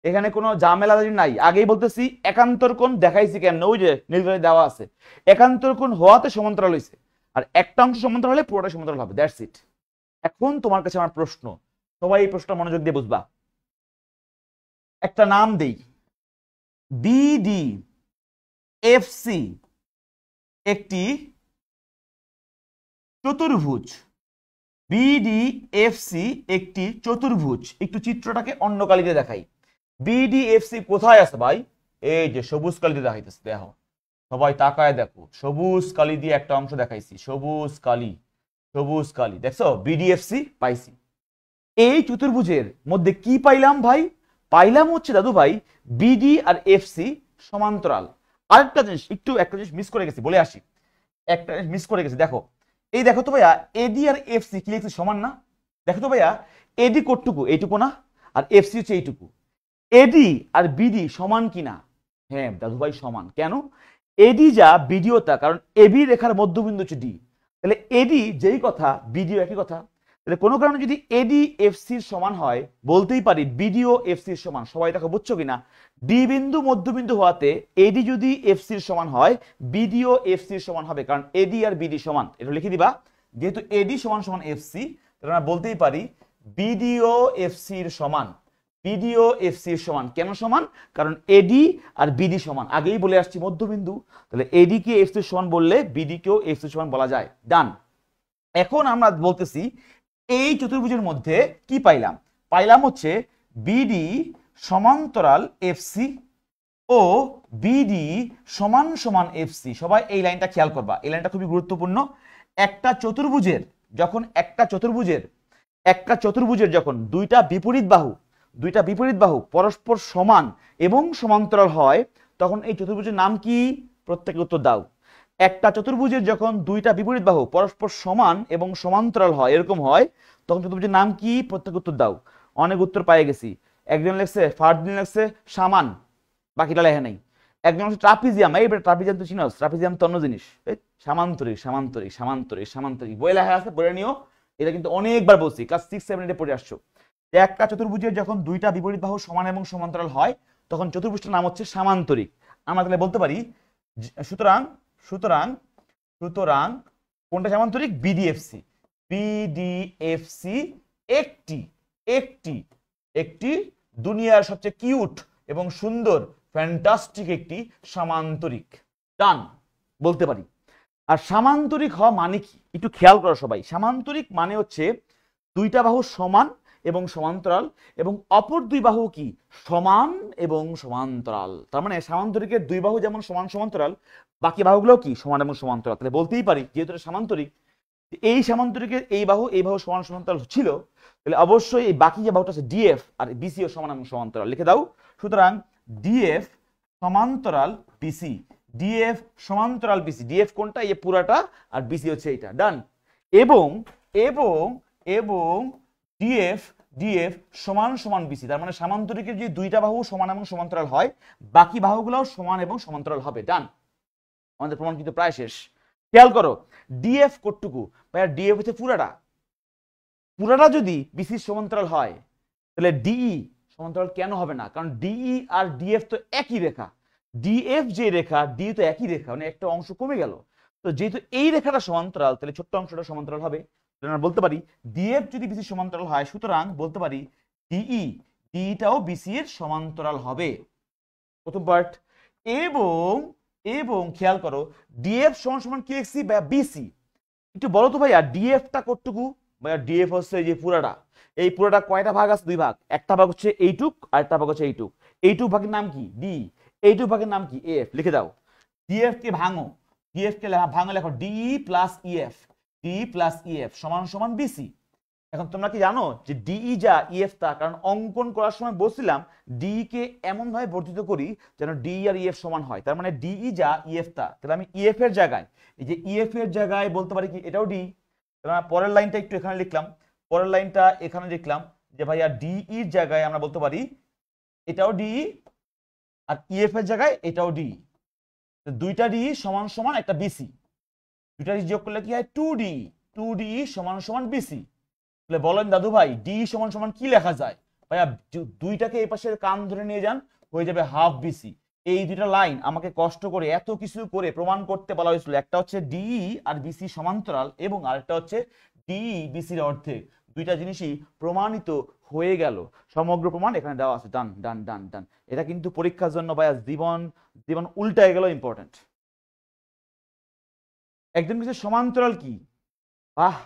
এখানে কোনো ঝামেলা নাই। আগেই বলতেছি একান্তর কোণ দেখাইছি কেন, ওই যে নীল কালি দেওয়া আছে, একান্তর কোণ হওয়াতে সমান্তরাল হইছে, আর একটা অংশ সমান্তরাল হলে পুরোটা সমান্তরাল হবে, দ্যাটস ইট। এখন তোমার কাছে আমার প্রশ্ন, সবাই এই প্রশ্নটা মনোযোগ দিয়ে বুঝবা। একটা নাম দেই, বিডি এফসি একটি চতুর্ভুজ, বিডিএফসি একটি চতুর্ভুজ। একটু চিত্রটাকে অন্য কালিতে দেখাই। বিডিএফসি কোথায় আছে ভাই? এই যে সবুজ কালিতে দেখাইতেছে, দেখো সবাই তাকায় দেখো, সবুজ কালি দিয়ে একটা অংশ দেখাইছি, সবুজ কালি দেখছো, বিডিএফসি পাইছি। এই চতুর্ভুজের মধ্যে কি পাইলাম ভাই? পাইলাম হচ্ছে দাদু ভাই বিডি আর এফসি সমান্তরাল। আরেকটা জিনিস, একটা জিনিস মিস করে গেছি, বলে আসি, একটা জিনিস মিস করে গেছি। দেখো এই দেখো তো ভাইয়া, এডি আর এফসি কি লিখছি? সমান না? দেখো তো ভাইয়া, এডি কতটুকু? এইটুকু না? আর এফসি হচ্ছে এইটুকু। এডি আর বিডি সমান কিনা? হ্যাঁ দাদু ভাই সমান। কেন? এডি যা বিডিও তা, কারণ এবি রেখার মধ্যবিন্দু হচ্ছে ডি, তাহলে এডি যেই কথা বিডিও একই কথা। তাহলে কোনো কারণে যদি এডি এফসির সমান হয় বলতেই পারি বিডিও এফসির সমান। সবাই দেখো বুঝছো কিনা? ডি বিন্দু মধ্যবিন্দু হওয়াতে এডি যদি এফসির সমান হয় বিডিও এফসির সমান হবে, কারণ এডি আর বিডি সমান। এটা লিখে দিবা, যেহেতু এডি সমান সমান এফসি, তাহলে আমরা বলতেই পারি বিডিও এফসির সমান। বিডিও এফসির সমান কেন সমান? কারণ এডি আর বিডি সমান, আগেই বলে আসছি মধ্যবিন্দু, তাহলে এডি কে এফসির সমান বললে বিডি কেও এফসির সমান বলা যায়। ডান। এখন আমরা বলতেছি এই চতুর্ভুজের মধ্যে কি পাইলাম? পাইলাম হচ্ছে বিডি সমান্তরাল এফসি ও বিডি সমান সমান এফসি। সবাই এই লাইনটা খেয়াল করবা, এই লাইনটা খুবই গুরুত্বপূর্ণ। একটা চতুর্ভুজের যখন দুইটা বিপরীত বাহু পরস্পর সমান এবং সমান্তরাল হয় তখন এই চতুর্ভুজের নাম কি? প্রত্যেকে উত্তর দাও। একটা চতুর্ভুজের যখন দুইটা বিপরীত বাহু পরস্পর সমান এবং সমান্তরাল হয়, এরকম হয়, তখন চতুর্ভুজের নাম কি? প্রত্যেক উত্তর দাও। অনেক উত্তর পাই গেছি। একজন লেখছে, ফারদিন লেখছে সামান, বাকিটা লেখা নাই। একজন হচ্ছে ট্রাপিজিয়াম, এই ট্রাপিজিয়াম তো চিনোস, ট্রাপিজিয়াম তো অন্য জিনিস। সামান্তরিক বই লেখা আছে, পড়ে নিও। এটা কিন্তু অনেকবার বলছি, ক্লাস 6-7 পড়ে আসছো। একটা চতুর্ভুজের যখন দুইটা বিপরীত বাহু সমান এবং সমান্তরাল হয় তখন চতুর্ভুজটার নাম হচ্ছে সামান্তরিক। আমরা তাহলে বলতে পারি সুতরাং কোনটা সামান্তরিক? বিডিএফসি একটি দুনিয়ার সবচেয়ে কিউট এবং সুন্দর ফ্যান্টাস্টিক একটি সামান্তরিক। ডান বলতে পারি। আর সামান্তরিক হওয়া মানে কি একটু খেয়াল করো সবাই। সামান্তরিক মানে হচ্ছে দুইটা বাহু সমান এবং সমান্তরাল এবং অপর দুই বাহু কি? সমান এবং সমান্তরাল। তার মানে সামান্তরিকের দুই বাহু যেমন সমান সমান্তরাল, বাকি বাহুগুলো কি? সমান এবং সমান্তরাল। তাহলে বলতেই পারি যেহেতু এটা সামান্তরিক, এই সামান্তরিকের এই বাহু সমান সমান্তরাল ছিল, তাহলে অবশ্যই এই বাকি যে বাহুটা আছে ডিএফ আর বিসিও সমান এবং সমান্তরাল। লিখে দাও, সুতরাং ডিএফ সমান্তরাল বিসি। ডিএফ সমান্তরাল বিসি। ডিএফ কোনটা? এই পুরাটা, আর বিসি হচ্ছে এইটা। ডান। এবং ডিএফ সমান সমান বিসি। তার মানে সামান্তরিকের যে দুইটা বাহু সমান এবং সমান্তরাল হয় বাকি বাহুগুলোও সমান এবং সমান্তরাল হবে। ডান। আমাদের প্রমাণ কিন্তু প্রায় শেষ। খেয়াল করো ডিএফ কতটুকু? ভাইয়া ডিএফ হচ্ছে পুরাটা যদি বিসির সমান্তরাল হয় তাহলে ডিই সমান্তরাল কেন হবে না? কারণ ডিই আর ডিএফ তো একই রেখা। ডিএফ যে রেখা, ডি তো একই রেখা, মানে একটা অংশ কমে গেল। তো যেহেতু এই রেখাটা সমান্তরাল তাহলে ছোট্ট অংশটা সমান্তরাল হবে। আমরা বলতে পারি ডিএফ যদি বিসির সমান্তরাল হয়, সুতরাং বলতে পারি ডিটাও বিসির সমান্তরাল হবে। প্রথম পার্ট। এবং খেয়াল করো ডিএফ সমান সমান কি লিখছি? বিসি। একটু বলো তো ভাইয়া ডিএফটা কতটুকু? ভাইয়া ডিএফ হচ্ছে এই যে পুরাটা। এই পুরাটা কয়টা ভাগ আছে? দুই ভাগ। একটা ভাগ হচ্ছে এইটুক আর একটা ভাগ হচ্ছে এইটুক। এইটুক ভাগের নাম কি? ডি। এইটুক ভাগের নাম কি? এফ। লিখে দাও। ডিএফ কে ভাঙো, লেখো D plus EF. D plus EF সমান সমান বিসি। এখন তোমরা কি জানো যে ডিই যা ইএফ তা? কারণ অঙ্কন করার সময় বলছিলাম ডি কে এমন ভাবে বর্ধিত করি যেন ডি আর ইএফ সমান হয়, তার মানে ডিই যা ইএফ তা। তাহলে আমি ইএফ এর জায়গায়, এই যে ইএফ এর জায়গায় বলতে পারি কি এটাও ডি। তাহলে পরের লাইনটা একটু এখানে লিখলাম, পরের লাইনটা এখানে লিখলাম যে ভাইয়া ডিই এর জায়গায় আমরা বলতে পারি এটাও ডিই, আর ইএফ এর জায়গায় এটাও ডিই। দুইটা ডি সমান সমান একটা বিসি, দুইটা ডি যোগ করলে কি হয় 2d, 2d সমান সমান বিসি। তাহলে বলেন দাদু ভাই ডি সমান সমান কি লেখা যায়? ভাইয়া দুইটাকে এই পাশে কান ধরে নিয়ে যান, হয়ে যাবে হাফ বিসি। এই দুইটা লাইন আমাকে কষ্ট করে এত কিছু করে প্রমাণ করতে বলা হয়েছিল, একটা হচ্ছে ডি আর বিসি সমান্তরাল এবং আরেকটা হচ্ছে ডি বিসির অর্ধেক। দুইটা জিনিসই প্রমাণিত হয়ে গেল, সমগ্র প্রমাণ এখানে দেওয়া আছে। ডান ডান ডান ডান। এটা কিন্তু পরীক্ষার জন্য ভাইয়া জীবন জীবন উল্টায় গেল ইম্পর্টেন্ট। একজন কিছু সমান্তরাল কি? বাহ,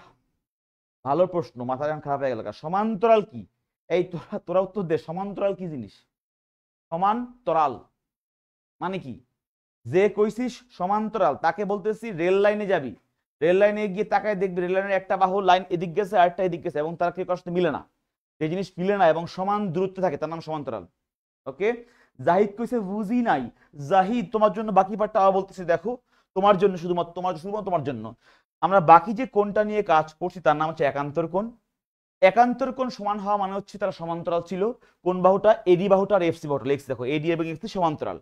ভালো প্রশ্ন, মাথা গান খারাপ হয়ে গেল। সমান্তরাল কি? এই তোরা তোরা উত্তর দে, সমান্তরাল কি জিনিস? সমান্তরাল মানে কি? যে কইছিস সমান্তরাল তাকে বলতেছি রেল লাইনে যাবি, রেল লাইনে গিয়ে তাকায় দেখবি রেল লাইনের একটা বাহু লাইন এদিক গেছে আর একটা এদিক গেছে এবং তার কেউ কার সাথে মিলে না, যে জিনিস মিলে না এবং সমান দূরত্বে থাকে তার নাম সমান্তরাল। ওকে, জাহিদ কইছে বুঝি নাই। জাহিদ তোমার জন্য বাকি পার্টটা আবার বলতেছি, দেখো তোমার জন্য, শুধুমাত্র তোমার জন্য আমরা বাকি যে কোণটা নিয়ে কাজ করছি তার নাম হচ্ছে একান্তর কোণ। একান্তর কোণ সমান হওয়া মানে হচ্ছে তারা সমান্তরাল ছিল। কোন বাহুটা? এডি বাহুটা আর এফসি বাহুটা। লেখছি দেখো, এডি এবং এফসি সমান্তরাল।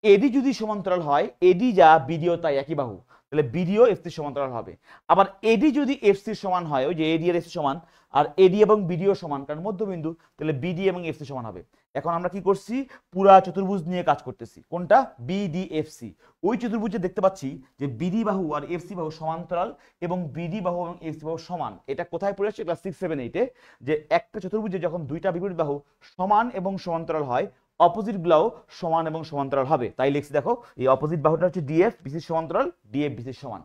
এডি যদি সমান্তরাল হয়, এডি যা বিডিও তাই একই বাহু, তাহলে বিডিও এফসি সমান্তরাল হবে। আবার এডি যদি এফসি সমান হয়, ওই যে এডি আর এফসি সমান, আর এডি এবং বিডিও সমান কারণ মধ্যবিন্দু, তাহলে বিডি এবং এফসি সমান হবে। এখন আমরা কি করছি? পুরা চতুর্ভুজ নিয়ে কাজ করতেছি। কোনটা? বিডিএফসি। ওই চতুর্ভুজে দেখতে পাচ্ছি যে বিডি বাহু আর এফসি বাহু সমান্তরাল এবং বিডি বাহু এবং এফসি বাহু সমান। এটা কোথায় পড়ে আসছে? ক্লাস 6, 7, 8-এ, যে একটা চতুর্ভুজে যখন দুইটা বিপরীত বাহু সমান এবং সমান্তরাল হয়, অপোজিট গুলাও সমান এবং সমান্তরাল হবে। তাই লিখছি দেখো, এই অপোজিট বাহুটা হচ্ছে ডিএফ বিসি সমান্তরাল, ডিএফ বিসি সমান।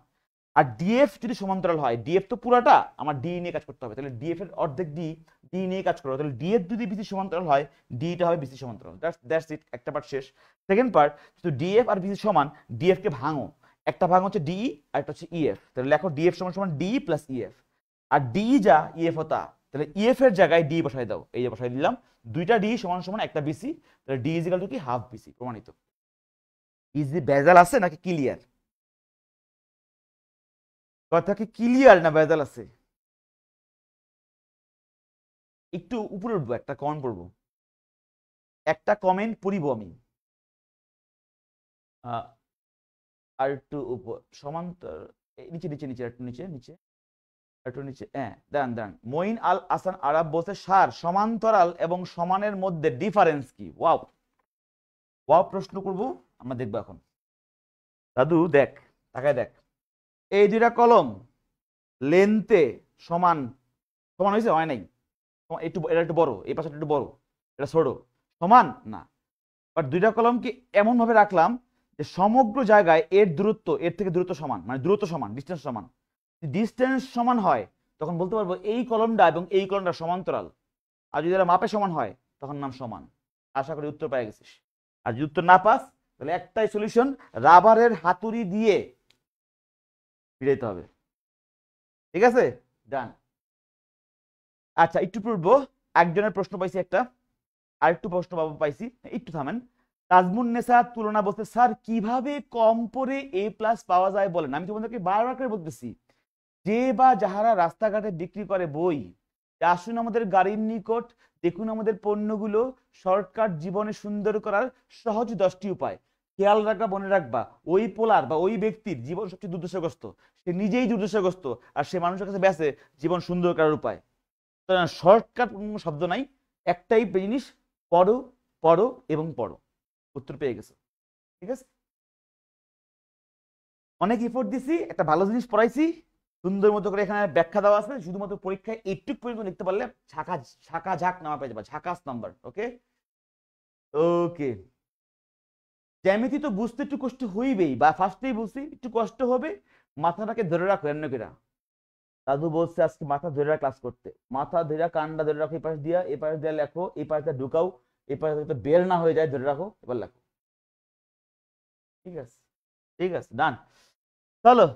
আর ডিএফ যদি সমান্তরাল হয়, ডিএফ তো পুরাটা আমার ডি নিয়ে কাজ করতে হবে, তাহলে ডিএফ এর অর্ধেক ডি, ডি নিয়ে কাজ করবে, তাহলে ডিএফ যদি বিসি সমান্তরাল হয়, ডিটা হবে বিসি সমান্তরাল। দ্যাটস ইট, একটা পার্ট শেষ। সেকেন্ড পার্ট, যদি ডিএফ আর বিসি সমান, ডিএফ কে ভাঙো, একটা ভাগ হচ্ছে ডিই আর একটা হচ্ছে ইএফ, তাহলে লেখো ডিএফ সমান সমান ডি প্লাস ইএফ, আর ডি যা ইএফ হতা, তাহলে ইএফ এর জায়গায় ডি বসাই দাও, এই যে বসাই দিলাম। দুইটা ডি সমান সমান একটা বিসি, তাহলে ডি ইজ ইকুয়াল টু কি? Half BC. প্রমাণিত। ইজি ভেজাল আছে নাকি ক্লিয়ার? কথা কি ক্লিয়ার না ভেজাল আছে? একটু উপরে উঠবো, একটা কমেন্ট পড়বো, একটা কমেন্ট পড়িব আমি। আর একটু সমান্তর, নিচে নিচে নিচে একটু নিচে নিচে একটু নিচে, হ্যাঁ দাঁড়ান দাঁড়ান। মঈন আল আসান আরব বলছে স্যার সমান্তরাল এবং সমানের মধ্যে ডিফারেন্স কি? ওয়াও ওয়াও প্রশ্ন করবো আমরা, দেখবো এখন। দাদু দেখ, তাকায় দেখ, এই দুইটা কলম লেন্থে সমান, সমান হয়েছে? হয় নাই। একটু এটা একটু বড়, এই পাশে একটু বড়, এটা ছোট, সমান না। বাট দুইটা কলম কি এমন ভাবে রাখলাম যে সমগ্র জায়গায় এর দূরত্ব এর থেকে দূরত্ব সমান, মানে দূরত্ব সমান, ডিস্টেন্স সমান। ডিস্টেন্স সমান হয় তখন বলতে পারবো এই কলমটা এবং এই কলমটা সমান্তরাল। আর যদি এরা মাপে সমান হয় তখন নাম সমান। আশা করি উত্তর পেয়ে গেছিস। আর যদি উত্তর না পাস তাহলে একটাই সলিউশন, রাবারের হাতুড়ি দিয়ে ফিরাইতে হবে। ঠিক আছে, ডান। আচ্ছা একটু পড়বো, একজনের প্রশ্ন পাইছি একটা, আর একটু প্রশ্ন পাইছি, একটু থামেন। তাজমুন নেসা তুলনা বলতে স্যার কিভাবে কম পড়ে এ প্লাস পাওয়া যায় বলেন? আমি তোমাদেরকে বারবার করে বলতেছি, যে বা যাহারা রাস্তাঘাটে বিক্রি করে বই, আসুন আমাদের গাড়ির নিকট, দেখুন আমাদের পণ্যগুলো, শর্টকাট জীবনে সুন্দর করার সহজ 10টি উপায়। খেয়াল রাখবা, মনে রাখবা, ওই পোলার বা ওই ব্যক্তির জীবন সবচেয়ে দুর্দশাগ্রস্ত, সে নিজেই দুর্দশাগ্রস্ত, আর সে মানুষের কাছে বেঁচে জীবন সুন্দর করার উপায়। শর্টকাট কোনো শব্দ নাই, একটাই জিনিস, পড়ো পড়ো এবং পড়ো। উত্তর পেয়ে গেছো। ঠিক আছে, অনেক এফোর্ট দিছি, একটা ভালো জিনিস পড়াইছি, সুন্দর মতো করে এখানে ব্যাখ্যা দেওয়া আছে, শুধুমাত্র পরীক্ষায় এইটুক পর্যন্ত লিখতে পারলে ছাকা ঝাঁক নামা পেয়ে যাবে, ঝাকাস নাম্বার। ওকে ওকে, জ্যামিতি তো বুঝতে একটু কষ্ট হইবেই, বা ফার্স্টেই বুঝছি একটু কষ্ট হবে, মাথাটাকে ধরে রাখো এন্নকেরা। দাদু বলছে আজকে মাথা ধরে ক্লাস করতে, মাথা ধরে কান্ডা ধরে রাখো, এই পাশ দিয়ে লেখো, এই পাশ দিয়ে ঢুকাও, এই পাশ দিয়ে বের না হয়ে যায় ধরে রাখো, এবার লেখো। ঠিক আছে ঠিক আছে, ডান। চলো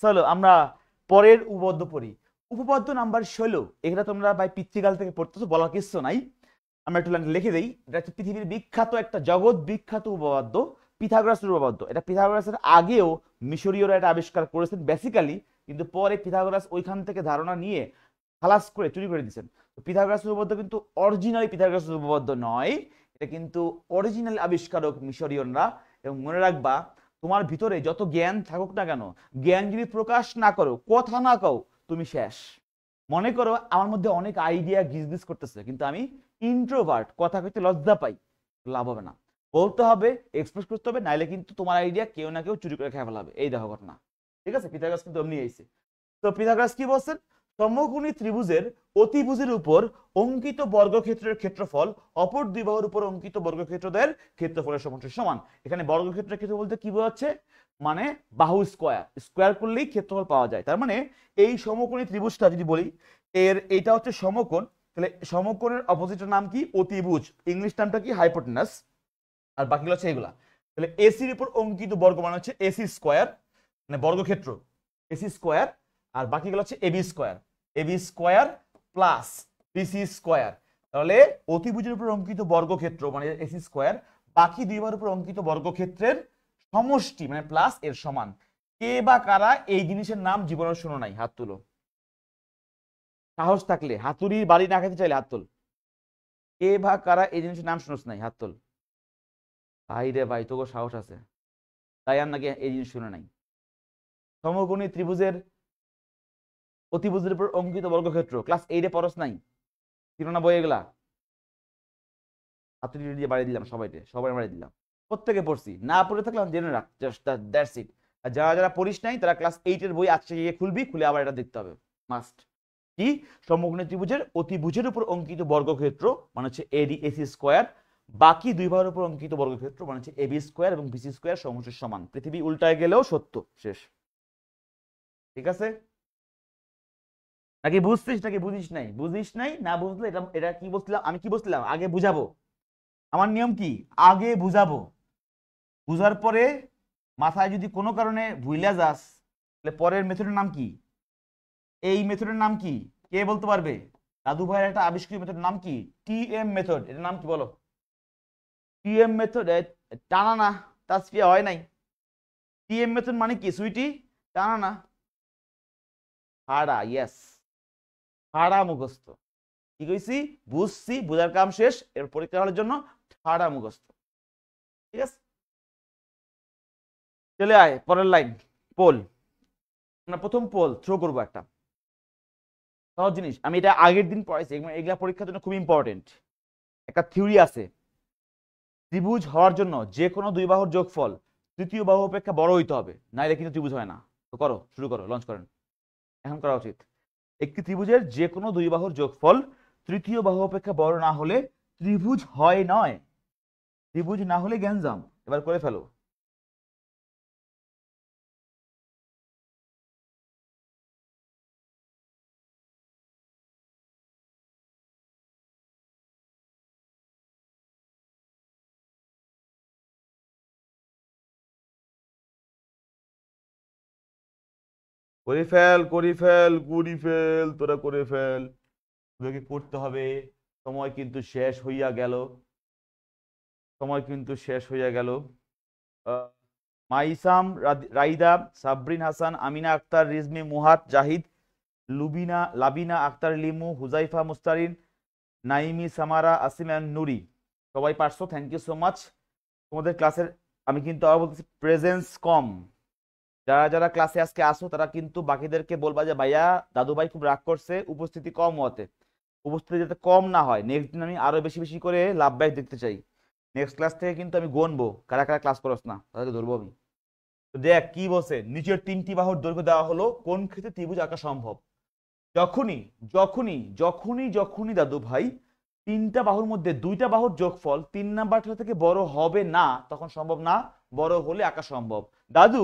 চলো আমরা পরের উপপাদ্য পড়ি। উপপাদ্য নাম্বার 16, এখানে তোমরা ভাই পিতৃকাল থেকে পড়তেছো, বলার কিছু নাই, আমরা একটু লিখে দেই। এটা হচ্ছে পৃথিবীর বিখ্যাত একটা জগৎ বিখ্যাত উপপাদ্য, পিথাগোরাসের উপপাদ্য। এটা পিথাগোরাসের আগেও মিশরীয়রা এটা আবিষ্কার করেছেন বেসিক্যালি, কিন্তু পরে পিথাগোরাস ওইখান থেকে ধারণা নিয়ে খালাস করে চুরি করে দিয়েছেন। পিথাগোরাসের উপপাদ্য কিন্তু অরিজিনালি পিথাগোরাসের উপপাদ্য নয়, এটা কিন্তু অরিজিনাল আবিষ্কারক মিশরীয়রা। এবং মনে রাখবা, তোমার ভিতরে যত জ্ঞান থাকুক না কেন, জ্ঞান যদি প্রকাশ না করো, কথা না কও, তুমি শেষ। মনে করো আমার মধ্যে অনেক আইডিয়া গিজগিজ করতেছে, কিন্তু আমি ইন্ট্রোভার্ট, কথা কইতে লজ্জা পাই, লাভ হবে না, বলতে হবে, এক্সপ্রেস করতে হবে, নাইলে কিন্তু তোমার আইডিয়া কেউ না কেউ চুরি করে খেয়ে ফেলাবে। এই দেখো ঘটনা, ঠিক আছে? পিথাগোরাস কিন্তু এমনি আইছে। তো পিথাগোরাস কি বলছেন? সমকোণী ত্রিভুজের অতিভুজের উপর অঙ্কিত বর্গক্ষেত্রের ক্ষেত্রফল অপর দুই বাহুর উপর অঙ্কিত বর্গক্ষেত্রদের ক্ষেত্রফলের সমান। এখানে বর্গক্ষেত্রের ক্ষেত্র বলতে কি বোঝাচ্ছে? মানে বাহু স্কয়ার, স্কয়ার করলেই ক্ষেত্রফল পাওয়া যায়। তার মানে এই সমকোণী ত্রিভুজটা যদি বলি, এইটা হচ্ছে সমকোণ, তাহলে সমকোণের অপোজিটের নাম কি? অতিভুজ। ইংলিশ নামটা কি? হাইপোটেনাস। আর বাকিগুলো হচ্ছে এগুলা। তাহলে এসির উপর অঙ্কিত বর্গ মানে হচ্ছে এসি স্কয়ার, মানে বর্গক্ষেত্র এসি স্কয়ার। আর বাকিগুলো হচ্ছে AB square plus BC square. তাহলে অতিভুজের উপর অঙ্কিত বর্গক্ষেত্র মানে এসি স্কয়ার, বাকি দুই বাহুর উপর অঙ্কিত বর্গক্ষেত্রের সমষ্টি মানে প্লাস এর সমান। কে বা কারা এই জিনিসের নাম জীবনে শোনো নাই? হাত তুলো, সাহস থাকলে। হাতুড়ির বাড়ি না খেতে চাইলে হাত তুল। কে বা কারা এই জিনিসের নাম শুনোস নাই? হাত তুল। ভাই রে ভাই, তোকে সাহস আছে, তাই আর নাকি এই জিনিস শুনে নাই। সমকোণী ত্রিভুজের অতিভুজের উপর অঙ্কিত বর্গক্ষেত্র ক্লাস 8-এ পড়স নাই? ছিল না বই এগুলা? হাতুড়ি দিয়ে বাড়ি দিলাম, সবাই বাড়ি দিলাম, প্রত্যেকে পড়ছি। না পড়ে থাকলাম জেনে রাখ, জাস্ট দ্যাটস ইট। আর যারা যারা পড়িস নাই তারা ক্লাস 8-এর বই আজকে গিয়ে খুলবি, খুলে আবার এটা দেখতে হবে, মাস্ট। কি? সমকোণী ত্রিভুজের অতিভুজের উপর অঙ্কিত বর্গক্ষেত্র মানে হচ্ছে এসি স্কয়ার, বাকি দুই বাহুর উপর অঙ্কিত বর্গক্ষেত্র মানে হচ্ছে এবি স্কয়ার এবং বিসি স্কয়ার সমষ্টির সমান। পৃথিবী উল্টায় গেলেও সত্য, শেষ। ঠিক আছে? নাকি বুঝছিস নাকি বুঝিস নাই? বুঝিস নাই, না বুঝলে এটা এটা কি বলছিলাম আমি? কি বলছিলাম? আগে বুঝাবো। আমার নিয়ম কি? আগে বুঝাবো, বুঝার পরে মাথায় যদি কোনো কারণে ভুইলা যাস, তাহলে পরের মেথডের নাম কি? এই মেথডের নাম কি? কে বলতে পারবে? দাদু ভাইয়ের একটা আবিষ্কৃত মেথড নাম কি? TM method. এটার নাম কি বলো? TM method. টানা না, তাসফিয়া হয় নাই। টিএম মেথড মানে কি সুইটি? টানা না, হাড়া। ইয়েস, হাড়া মুখস্থ। কি কইছি? বুঝছি, বুঝার কাম শেষ, এর পরীক্ষা হওয়ার জন্য হাড়া মুখস্থ। ঠিক আছে, চলে আয় পরের লাইন। পোল। আমরা প্রথম পোল থ্রো করবো একটা সহজ জিনিস, আমি এটা আগের দিন পড়াইছি, এগুলা পরীক্ষার জন্য খুব ইম্পর্টেন্ট। একটা থিওরি আছে, ত্রিভুজ হওয়ার জন্য যে কোনো দুই বাহুর যোগফল তৃতীয় বাহু অপেক্ষা বড় হইতে হবে, নাইলে কিন্তু ত্রিভুজ হয় না। তো করো, শুরু করো, লঞ্চ করেন, এখন করা উচিত। একটি ত্রিভুজের যে কোনো দুই বাহুর যোগফল তৃতীয় বাহু অপেক্ষা বড় না হলে ত্রিভুজ হয় নয়। ত্রিভুজ না হলে গ্যাঞ্জাম। এবার করে ফেলো। করে ফেল, করে ফেল, করে ফেল, তোরা করে ফেল, তোদেরকে করতে হবে। সময় কিন্তু শেষ হইয়া গেল, সময় কিন্তু শেষ হইয়া গেল। মাইসাম, রাইদা, সাবরিন হাসান, আমিনা আক্তার, রিজমি, মুহাত, জাহিদ, লাবিনা আক্তার, লিমু, হুজাইফা, মুস্তারিন, নাইমি, সামারা, আসিম এন্ড নুরি, সবাই পারছো, থ্যাংক ইউ সো মাচ। তোমাদের ক্লাসের আমি কিন্তু আবার বলতেছি প্রেজেন্স কম। যারা যারা ক্লাসে আজকে আসো তারা কিন্তু বাকিদেরকে বলবা যে ভাইয়া দাদু ভাই খুব রাগ করছে, উপস্থিতি কম হতে, উপস্থিতি যাতে কম না হয়। নেক্সট দিন আমি আরো বেশি বেশি করে লাভ ব্যাক দেখতে চাই। নেক্সট ক্লাস থেকে কিন্তু আমি গণবো কারা কারা ক্লাস করছ না, তাদেরকে ধরবো আমি। তো দেখ কি বলছে, নিচের তিনটি বাহুর দৈর্ঘ্য দেওয়া হলো, কোন ক্ষেত্রে ত্রিভুজ আঁকা সম্ভব? যখনই যখনই যখনই যখনই দাদু ভাই তিনটা বাহুর মধ্যে দুইটা বাহুর যোগফল 3 নাম্বারটা থেকে বড় হবে না, তখন সম্ভব না। বড় হলে আঁকা সম্ভব। দাদু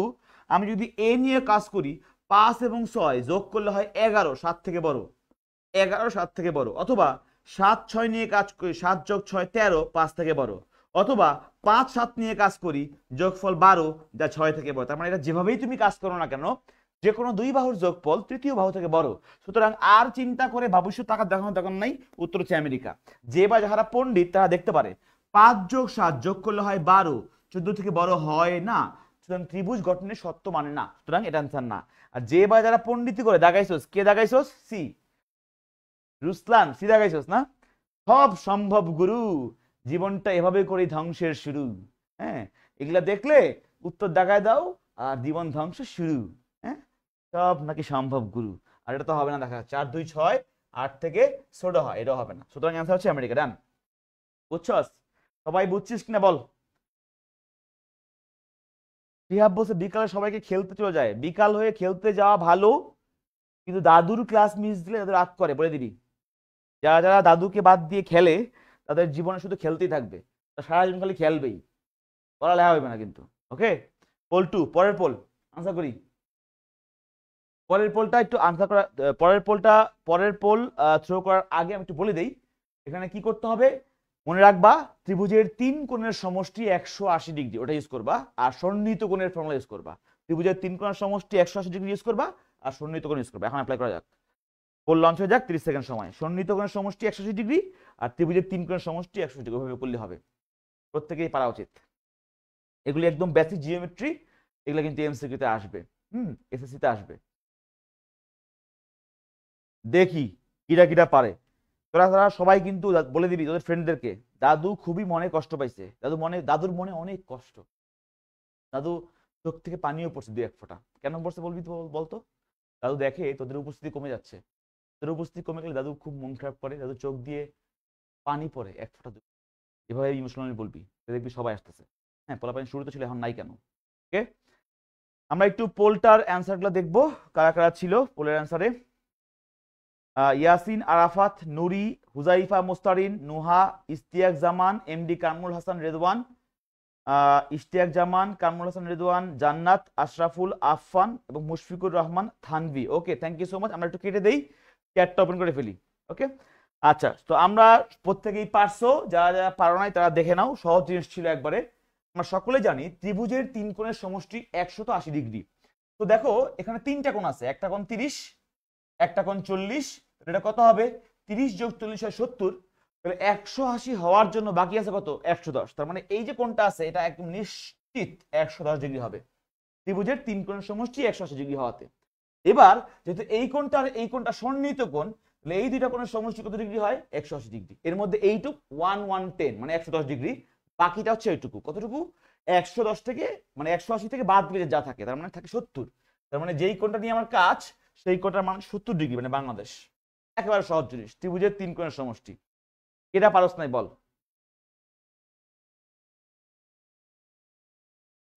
আমি যদি এ নিয়ে কাজ করি, 5 এবং 6 যোগ করলে হয় 11, 7 থেকে বড়, 11 7 থেকে বড়। অথবা 7 6 নিয়ে কাজ করি, 7 যোগ 6 13, 5 থেকে বড়। অথবা 5 7 নিয়ে কাজ করি, যোগফল 12, যা 6 থেকে বড়। তার মানে এটা যেভাবেই তুমি কাজ করো না কেন, যে কোনো দুই বাহুর যোগফল তৃতীয় বাহু থেকে বড়, সুতরাং আর চিন্তা করে ভবিষ্যৎ টাকা দেখানো দরকার নাই, উত্তর হচ্ছে আমেরিকা। যে বা যারা পণ্ডিত তারা দেখতে পারে 5 যোগ 7 যোগ করলে হয় 12, 14 থেকে বড় হয় না, সুতরাং ত্রিভুজ গঠনের সত্য মানে না, সুতরাং এটা আনসার না। আর যে বা যারা পণ্ডিতি করে দাগাইছস, কে দাগাইছস? সি রুসলান, সি দাগাইছস না? সব সম্ভব গুরু, জীবনটা এভাবে করে ধ্বংসের শুরু। হ্যাঁ, এগুলা দেখলে উত্তর দাগায় দাও আর জীবন ধ্বংস শুরু। হ্যাঁ, সব নাকি সম্ভব গুরু, আর এটা তো হবে না। দেখা যাচ্ছে 4 2 6 8 থেকে ছোট হয়, এটাও হবে না, সুতরাং অ্যান্সার হচ্ছে আমেরিকা। ডান, বুঝছস? সবাই বুঝছিস কিনা বল? রিহাব বলছে বিকালে সবাইকে খেলতে চলে যায়, বিকাল হয়ে খেলতে যাওয়া ভালো, কিন্তু দাদুর ক্লাস মিস দিলে তাদের রাগ করে, বলে দিবি। যারা যারা দাদুকে বাদ দিয়ে খেলে তাদের জীবনে শুধু খেলতেই থাকবে, সারা জীবন খালি খেলবেই, পড়ালেখা হবে না কিন্তু। ওকে, পোল 2, পরের পোল আনসার করি। পরের পোলটা একটু আনসার করা, পরের পোল থ্রো করার আগে আমি একটু বলে দেই এখানে কি করতে হবে। মনে রাখবা ত্রিভুজের 3 কোণের সমষ্টি 180 ডিগ্রি, ওটা ইউজ করবা, আর সন্নিহিত কোণের ফর্মুলা ইউজ করবা। ত্রিভুজের 3 কোণের সমষ্টি 180 ডিগ্রি ইউজ করবা, আর সন্নিহিত কোণ ইউজ করবা। এখন অ্যাপ্লাই করা যাক, পোল লঞ্চ হয়ে যাক 30 সেকেন্ড সময়। সন্নিহিত কোণের সমষ্টি 180 ডিগ্রি আর ত্রিভুজের 3 কোণের সমষ্টি 180 ডিগ্রি, ওইভাবে করলে হবে, প্রত্যেকেই পারা উচিত। এগুলি একদম বেসিক জিওমেট্রি, এগুলো কিন্তু এমসিকিউতে আসবে, এসএসসিতে আসবে। দেখি কিরা কিরা পারে। তোরা সবাই কিন্তু বলে দিবি তোদের ফ্রেন্ডদেরকে, দাদু খুবই মনে কষ্ট পাইছে, দাদুর মনে অনেক কষ্ট, দাদু চোখ থেকে পানিও পড়ছে 2-1 ফোঁটা। কেন পড়ছে বলবি তো, বলতো? দাদু দেখে তোদের উপস্থিতি কমে যাচ্ছে, তোদের উপস্থিতি কমে গেলে দাদু খুব মন খারাপ করে, দাদু চোখ দিয়ে পানি পড়ে 1 ফোঁটা, এভাবে ইমোশনালি বলবি, দেখবি সবাই আসতেছে। হ্যাঁ, পোলাপানি শুরুতে ছিল, এখন নাই কেন? ওকে, আমরা একটু পোলটার অ্যান্সারগুলো দেখবো, কারা কারা ছিল পোলের অ্যান্সারে। ইয়াসিন আরাফাত, নুরি, হুজাইফা মুস্তারিন, নুহা, ইশতিয়াক জামান, এমডি কামরুল হাসান রেদওয়ান, ইশতিয়াক জামান, কামরুল হাসান রেদওয়ান, জান্নাত, আশরাফুল, আফফান এবং মুশফিকুর রহমান থানভি। ওকে, থ্যাংক ইউ সো মাচ। আমরা একটু কেটে দেই, চ্যাটটা ওপেন করে ফেলি। ওকে, আচ্ছা, তো আমরা প্রত্যেকেই পারছো, যারা যারা পারো নাই তারা দেখে নাও, সহজ জিনিস ছিল একবারে। আমরা সকলে জানি ত্রিভুজের 3 কোণের সমষ্টি 180 ডিগ্রি। তো দেখো এখানে 3টা কোণ আছে, একটা কোণ 30, একটা কোণ 40, এটা কত হবে? 30 যোগ 40 হয় 70, তাহলে 180 হওয়ার জন্য বাকি আছে কত? 110। তার মানে এই যে কোণটা আছে এটা একদম নিশ্চিত 110 ডিগ্রি হবে, ত্রিভুজের 3 কোণের সমষ্টি 180 ডিগ্রি হওয়াতে। এবার যেহেতু এই কোণটা আর এই কোণটা সন্নিহিত কোণ, তাহলে এই দুইটা কোণের সমষ্টি কত ডিগ্রি হয়? 180 ডিগ্রি। এর মধ্যে এইটুক 110 মানে 110 ডিগ্রি, বাকিটা হচ্ছে এইটুকু। কতটুকু? 110 থেকে মানে 180 থেকে বাদ দিলে যা থাকে তার মানে থাকে 70। তার মানে যেই কোণটা নিয়ে আমার কাজ সেই কোণটার মান 70 ডিগ্রি, মানে বাংলাদেশ। একেবারে সহজ জিনিস, ত্রিভুজের 3 কোণের সমষ্টি। এটা পারস নাই বল?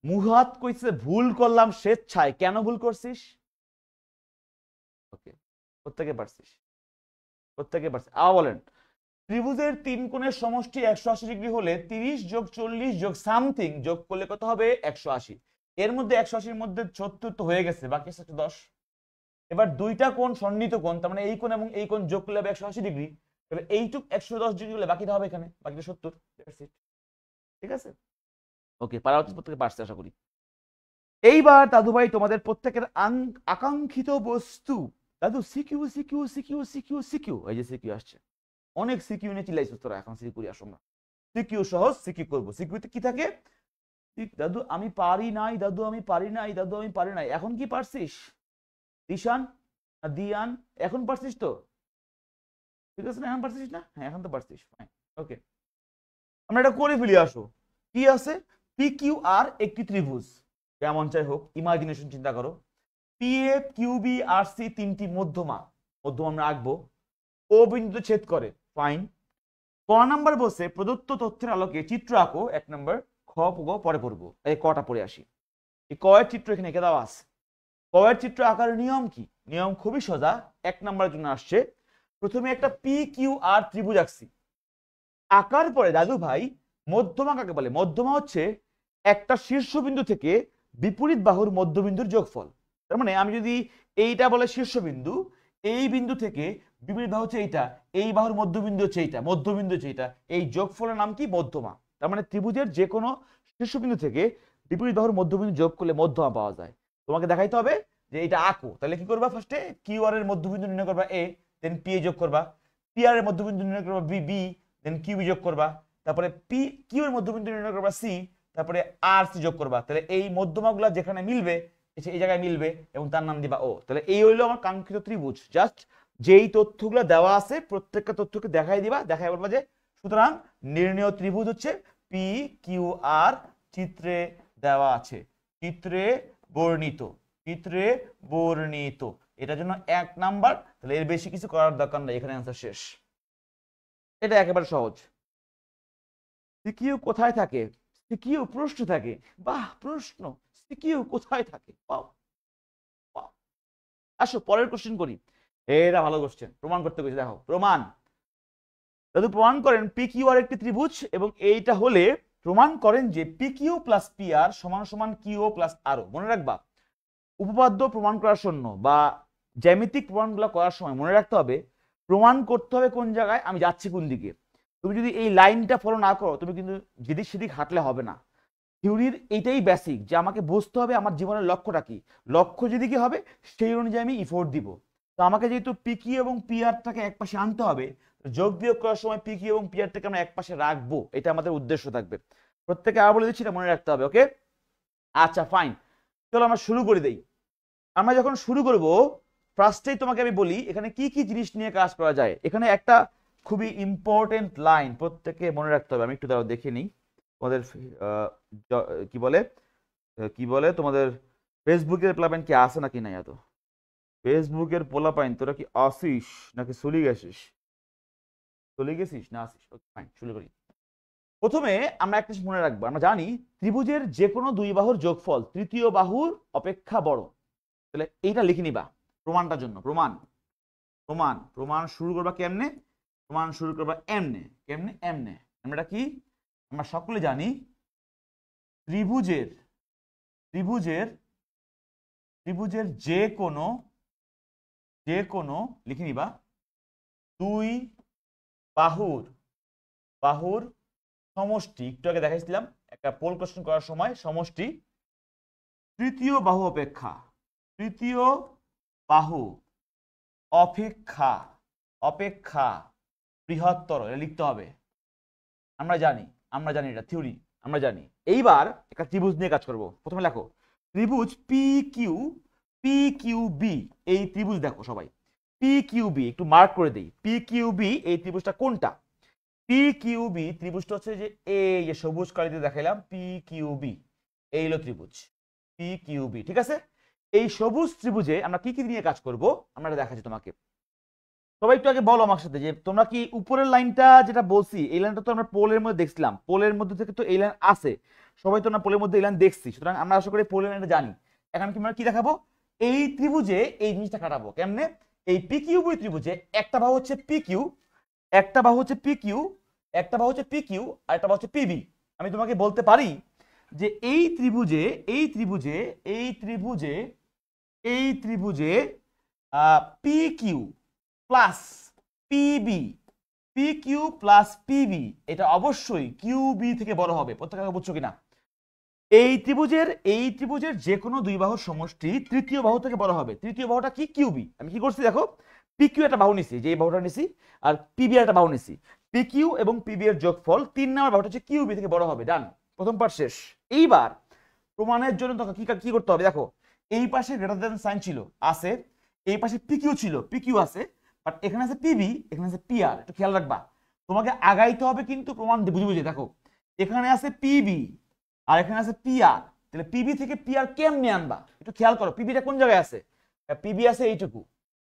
মুহাত কইছে ভুল করলাম স্বেচ্ছায়, কেন ভুল করছিস? ওকে, প্রত্যেকে পারছিস, প্রত্যেকে পারছিস। বলেন, ত্রিভুজের 3 কোণের সমষ্টি 180 ডিগ্রি হলে 30 যোগ 40 যোগ সামথিং যোগ করলে কত হবে? 180। এর মধ্যে 180-র মধ্যে 70 তো হয়ে গেছে, বাকি আছে 10। এবার দুইটা কোণ সন্নিহিত কোণ, তার মানে এই কোণ এবং এই কোণ যোগ করলে হবে 180 ডিগ্রি, তাহলে এইটুক 110 ডিগ্রি হলে বাকিটা হবে এখানে, বাকিটা 70। ঠিক আছে, ওকে, পারা উচিত, প্রত্যেকে পারছে আশা করি। এইবার দাদু ভাই তোমাদের প্রত্যেকের আকাঙ্ক্ষিত বস্তু, দাদু CQ CQ CQ CQ CQ, এই যে সিকিউ আসছে, অনেক সিকিউ নিয়ে চিল্লাইছিস তোরা, এখন সিকিউ করি, আসো আমরা সিকিউ সহজ সিকিউ করবো। সিকিউতে কি থাকে? দাদু আমি পারি নাই, দাদু আমি পারি নাই, দাদু আমি পারি নাই। এখন কি পারছিস দিশান, দিয়ান? এখন পারছিস তো? ঠিক আছে না, এখন পারছিস না? হ্যাঁ, এখন তো পারছিস, ফাইন। ওকে, আমরা এটা করে ফেলি, আসো। কি আছে? পি কিউ আর একটি ত্রিভুজ, কেমন চাই হোক, ইমাজিনেশন চিন্তা করো। পি এফ কিউ বি আর সি তিনটি মধ্যমা, মধ্যমা আমরা আঁকবো, ও বিন্দুতে ছেদ করে, ফাইন। ক নাম্বার বসে প্রদত্ত তথ্যের আলোকে চিত্র আঁকো, 1 নাম্বার। খ পরে পড়বো, এই কটা পড়ে আসি। এই ক এর চিত্র এখানে এঁকে দেওয়া আছে। ক এর চিত্র আঁকার নিয়ম কি? নিয়ম খুবই সোজা, 1 নাম্বারের জন্য আসছে। প্রথমে একটা পি কিউ আর ত্রিভুজ আঁকছি, আঁকার পরে দাদু ভাই মধ্যমা কাকে বলে? মধ্যমা হচ্ছে একটা শীর্ষবিন্দু থেকে বিপরীত বাহুর মধ্যবিন্দুর যোগফল। তার মানে আমি যদি এইটা বলে শীর্ষবিন্দু, এই বিন্দু থেকে বিপরীত বাহু হচ্ছে এইটা, এই বাহুর মধ্যবিন্দু হচ্ছে এইটা, মধ্যবিন্দু হচ্ছে এইটা, এই যোগফলের নাম কি? মধ্যমা। তার মানে ত্রিভুজের যে কোনো শীর্ষবিন্দু থেকে বিপরীত বাহুর মধ্যবিন্দু যোগ করলে মধ্যমা পাওয়া যায়। তোমাকে দেখাইতে হবে যে এটা আঁকো, তাহলে কি করবা? ফার্স্টে কিউ আর এর মধ্যবিন্দু নির্ণয় করবা এ, দেন পি এ যোগ করবা, পি আর এর মধ্যবিন্দু নির্ণয় করবা বি বি, দেন কিউ বি যোগ করবা, তারপরে পি কিউ এর মধ্যবিন্দু নির্ণয় করবা সি, তারপরে আর সি যোগ করবা। তাহলে এই মধ্যমাগুলো যেখানে মিলবে এই জায়গায় মিলবে এবং তার নাম দিবা ও। তাহলে এই হইলো আমার কাঙ্ক্ষিত ত্রিভুজ। জাস্ট যেই তথ্যগুলো দেওয়া আছে প্রত্যেকটা তথ্যকে দেখাই দিবা, দেখাই বলবা যে সুতরাং নির্ণেয় ত্রিভুজ হচ্ছে পি কিউ আর চিত্রে দেওয়া আছে, চিত্রে বর্ণিত, চিত্রে বর্ণিত। এটার জন্য 1 নাম্বার। তাহলে এর বেশি কিছু করার দরকার নাই, এখানে অ্যান্সার শেষ। এটা একেবারে সহজ। সিকিউ কোথায় থাকে? সিকিউ প্রশ্ন থাকে। বাহ, প্রশ্ন সিকিউ কোথায় থাকে? পাও পাও। আসো পরের কোশ্চেন করি। এটা ভালো কোশ্চেন, প্রমাণ করতে গেছি। দেখো প্রমাণ, যদি প্রমাণ করেন পি কিউ আর একটি ত্রিভুজ এবং এইটা হলে প্রমাণ করেন যে P Q plus P R সমান সমান কিউ প্লাস আর। মনে রাখবা উপপাদ্য প্রমাণ করার জন্য বা জ্যামিতিক প্রমাণগুলো করার সময় মনে রাখতে হবে প্রমাণ করতে হবে কোন জায়গায়, আমি যাচ্ছি কোন দিকে। তুমি যদি এই লাইনটা ফলো না করো তুমি কিন্তু যেদিক সেদিক হাঁটলে হবে না। থিওরির এইটাই বেসিক যে আমাকে বুঝতে হবে আমার জীবনের লক্ষ্যটা কি, লক্ষ্য যেদিকে হবে সেই অনুযায়ী আমি ইফোর্ট দিব। তো আমাকে যেহেতু পি কিউ এবং পি আরটাকে এক পাশে আনতে হবে, যোগ বিয়োগ করার সময় পি কিউ এবং পি আরটাকে আমরা এক পাশে রাখবো, এটা আমাদের উদ্দেশ্য থাকবে। প্রত্যেকে আর বলে দিচ্ছি, এটা মনে রাখতে হবে। ওকে, আচ্ছা ফাইন, চলো আমরা শুরু করে দেই। আমরা যখন শুরু করব ফার্স্টেই তোমাকে আমি বলি এখানে কি কি জিনিস নিয়ে কাজ করা যায়। এখানে একটা খুবই ইম্পর্টেন্ট লাইন প্রত্যেককে মনে রাখতে হবে। আমি একটু দাঁড়াও দেখে নিই তোমাদের কি বলে কি বলে তোমাদের ফেসবুকের পোলাপাইন কি আছে নাকি নাই। এত ফেসবুকের পোলাপাইন তোরা কি আসিস নাকি চলে গেছিস? চলে গেছিস না আসিস? ওকে ফাইন, শুরু করি। প্রথমে আমরা একটা মনে রাখবো, আমরা জানি ত্রিভুজের যে কোনো দুই বাহুর যোগফল তৃতীয় বাহুর অপেক্ষা বড়। তাহলে এইটা লিখে নিবা প্রমাণটার জন্য। প্রমাণ প্রমাণ প্রমাণ শুরু করবা কেমনে? প্রমাণ শুরু করবা এমনে। কেমনে? এমনে। আমরা কি আমরা সকলে জানি ত্রিভুজের ত্রিভুজের ত্রিভুজের যে কোনো লিখে নিবা দুই বাহুর বাহুর সমষ্টি, একটু আগে দেখাইছিলাম একটা পোল কোশ্চেন করার সময়, সমষ্টি তৃতীয় বাহু অপেক্ষা অপেক্ষা বৃহত্তর। এটা লিখতে হবে। আমরা জানি এটা থিওরি, আমরা জানি। এইবার একটা ত্রিভুজ নিয়ে কাজ করব। প্রথমে লেখো ত্রিভুজ পি কিউ বি। এই ত্রিভুজ দেখো সবাই, পি কিউ বি একটু মার্ক করে দেই। পি কিউ বি এই ত্রিভুজটা কোনটা? পি কিউ বি ত্রিভুজটা হচ্ছে যে এই যে সবুজ কালিতে দেখাইলাম পি কিউ বি, এই হলো ত্রিভুজ পি কিউ বি। ঠিক আছে, এই সবুজ ত্রিভুজে আমরা কি কি নিয়ে কাজ করব আমরা এটা দেখাচ্ছি তোমাকে। সবাই একটু আগে বলো আমার সাথে যে তোমরা কি উপরের লাইনটা যেটা বলছি এই লাইনটা তো আমরা পোলের মধ্যে দেখছিলাম, পোলের মধ্যে থেকে তো এই লাইন আছে, সবাই তো আমরা পোলের মধ্যে এই লাইন দেখছি, সুতরাং আমরা আশা করি পোলের লাইনটা জানি। এখন কি আমরা কি দেখাবো? এই ত্রিভুজে এই জিনিসটা কাটাবো কেমনে? এই পি কিউ বি ত্রিভুজে একটা বাহু হচ্ছে পি কিউ, একটা বাহু হচ্ছে পি কিউ, একটা বাহু হচ্ছে পি কিউ, আর একটা বাহু হচ্ছে পিবি। আমি তোমাকে বলতে পারি যে এই ত্রিভুজে P Q plus PB, P Q plus PB এটা অবশ্যই কিউ বি থেকে বড় হবে। প্রত্যেককে বুঝছো কিনা? এই ত্রিভুজের যে কোনো দুই বাহুর সমষ্টি তৃতীয় বাহু থেকে বড় হবে। তৃতীয় বাহুটা কি? কিউবি। আমি কি করছি দেখো, পি কিউ একটা বাহু নিছি, যে এই বাহুটা নিছি, আর পিবি একটা বাহু নিছি। পি কিউ এবং পিবি এর যোগফল 3 নম্বর বাহুটা হচ্ছে কিউবি থেকে বড় হবে। ডান, প্রথম পার্ট শেষ। এইবার প্রমাণের জন্য তোকে কি করতে হবে? দেখো এই পাশে গ্রেটার দ্যান সাইন ছিল, আছে। এই পাশে পি কিউ ছিল, পি কিউ আছে, বাট এখানে আছে পিবি, এখানে আছে পি আর। একটু খেয়াল রাখবা, তোমাকে আগাইতে হবে কিন্তু প্রমাণ বুঝে। দেখো এখানে আছে পিবি আর এখানে আছে পি আর, তাহলে পিবি থেকে পি আর কেমনে আনবা একটু খেয়াল করো। পিবিটা কোন জায়গায় আছে? পিবি আছে এইটুকু,